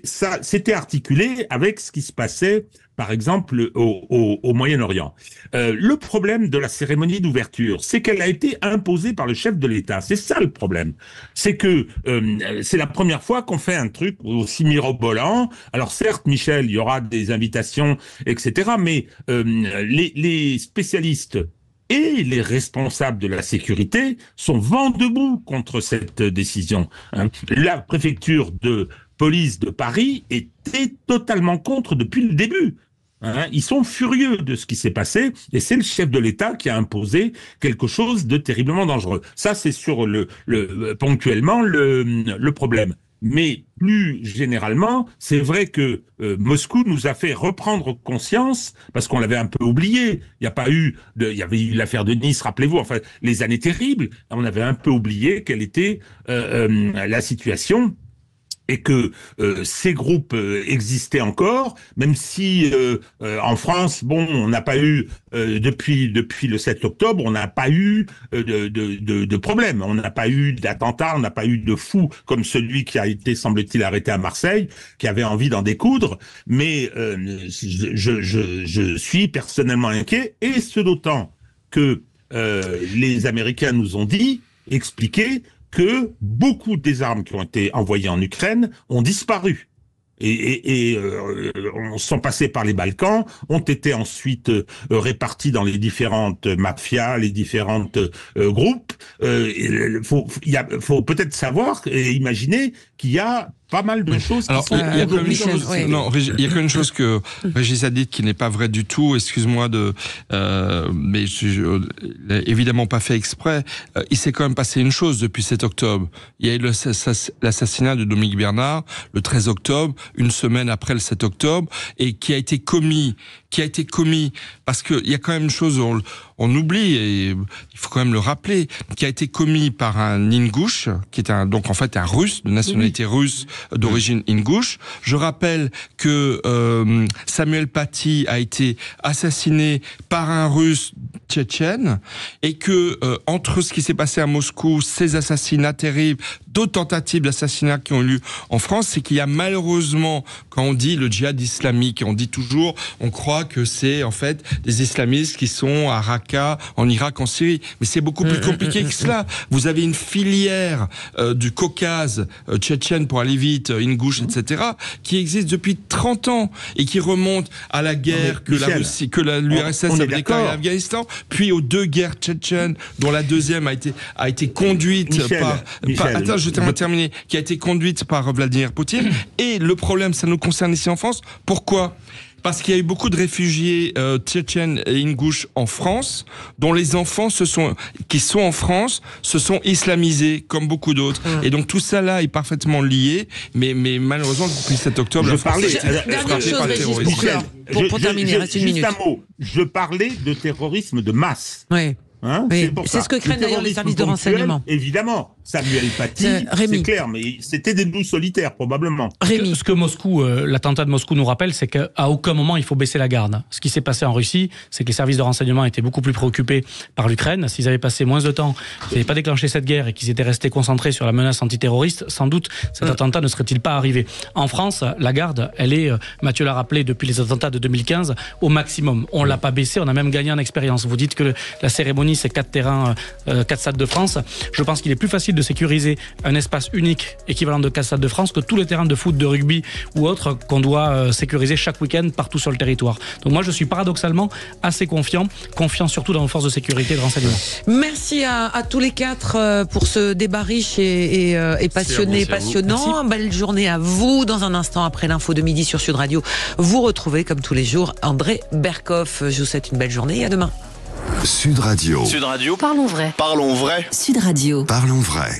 ça c'était articulé avec ce qui se passait, par exemple, au Moyen-Orient. Le problème de la cérémonie d'ouverture, c'est qu'elle a été imposée par le chef de l'État. C'est ça le problème. C'est que c'est la première fois qu'on fait un truc aussi mirobolant. Alors certes, Michel, il y aura des invitations, etc. Mais les spécialistes et les responsables de la sécurité sont vent debout contre cette décision. La préfecture de police de Paris était totalement contre depuis le début. Ils sont furieux de ce qui s'est passé, et c'est le chef de l'État qui a imposé quelque chose de terriblement dangereux. Ça, c'est sur ponctuellement le problème. Mais plus généralement, c'est vrai que Moscou nous a fait reprendre conscience, parce qu'on l'avait un peu oublié. Il y avait eu l'affaire de Nice, rappelez-vous, enfin les années terribles. On avait un peu oublié quelle était la situation. Et que ces groupes existaient encore, même si en France, bon, on n'a pas eu depuis le 7 octobre, on n'a pas eu de problème, on n'a pas eu d'attentat, on n'a pas eu de fou comme celui qui a été, semble-t-il, arrêté à Marseille, qui avait envie d'en découdre. Mais je suis personnellement inquiet, et ce d'autant que les Américains nous ont expliqué que beaucoup des armes qui ont été envoyées en Ukraine ont disparu. Et sont passés par les Balkans, ont été ensuite répartis dans les différentes mafias, les différentes groupes. Faut peut-être savoir et imaginer qu'il y a pas mal de choses qui sont... Il y a quand même une chose que Régis a dit qui n'est pas vraie du tout, excuse-moi mais je évidemment pas fait exprès. Il s'est quand même passé une chose depuis 7 octobre. Il y a eu l'assassinat de Dominique Bernard le 13 octobre, une semaine après le 7 octobre, et qui a été commis parce que il y a quand même une chose on oublie, et il faut quand même le rappeler, qui a été commis par un Ingouche, qui est donc en fait un Russe, de nationalité russe, d'origine Ingouche. Je rappelle que Samuel Paty a été assassiné par un Russe tchétchène, et que entre ce qui s'est passé à Moscou, ces assassinats terribles, d'autres tentatives d'assassinat qui ont eu lieu en France, c'est qu'il y a malheureusement, quand on dit le djihad islamique, on croit que c'est en fait des islamistes qui sont à Raqqa, en Irak, en Syrie. Mais c'est beaucoup plus compliqué que cela. Vous avez une filière du Caucase tchétchène, pour aller vite, Ingouche, etc., qui existe depuis 30 ans et qui remonte à la guerre que l'URSS avait déclarée en Afghanistan, puis aux 2 guerres tchétchènes, dont la deuxième a été conduite qui a été conduite par Vladimir Poutine. Et le problème, ça nous concerne ici en France. Pourquoi ? Parce qu'il y a eu beaucoup de réfugiés tchétchènes et ingouches en France, dont les enfants qui sont en France se sont islamisés, comme beaucoup d'autres. Et donc tout ça là est parfaitement lié, mais malheureusement depuis 7 octobre, la France est frappée par le terrorisme. Pour terminer, reste une minute. Juste un mot. Je parlais de terrorisme de masse. Oui. C'est ce que craignent d'ailleurs les services de renseignement. Évidemment, Samuel Paty, c'est clair, mais c'était des loups solitaires, probablement. Ce que Moscou, l'attentat de Moscou nous rappelle, c'est qu'à aucun moment il faut baisser la garde. Ce qui s'est passé en Russie, c'est que les services de renseignement étaient beaucoup plus préoccupés par l'Ukraine. S'ils avaient passé moins de temps, s'ils n'avaient pas déclenché cette guerre et qu'ils étaient restés concentrés sur la menace antiterroriste, sans doute cet attentat ne serait-il pas arrivé. En France, la garde, elle est, Mathieu l'a rappelé, depuis les attentats de 2015, au maximum. On l'a pas baissé, on a même gagné en expérience. Vous dites que la cérémonie Nice et 4 terrains, 4 stades de France. Je pense qu'il est plus facile de sécuriser un espace unique équivalent de 4 stades de France que tous les terrains de foot, de rugby ou autres qu'on doit sécuriser chaque week-end partout sur le territoire. Donc moi je suis paradoxalement assez confiant surtout dans nos forces de sécurité et de renseignement. Merci à tous les quatre pour ce débat riche et passionné, passionnant. Belle journée à vous. Dans un instant, après l'info de midi sur Sud Radio, vous retrouvez comme tous les jours André Berkoff. Je vous souhaite une belle journée et à demain. Sud Radio. Sud Radio. Parlons vrai. Parlons vrai. Sud Radio. Parlons vrai.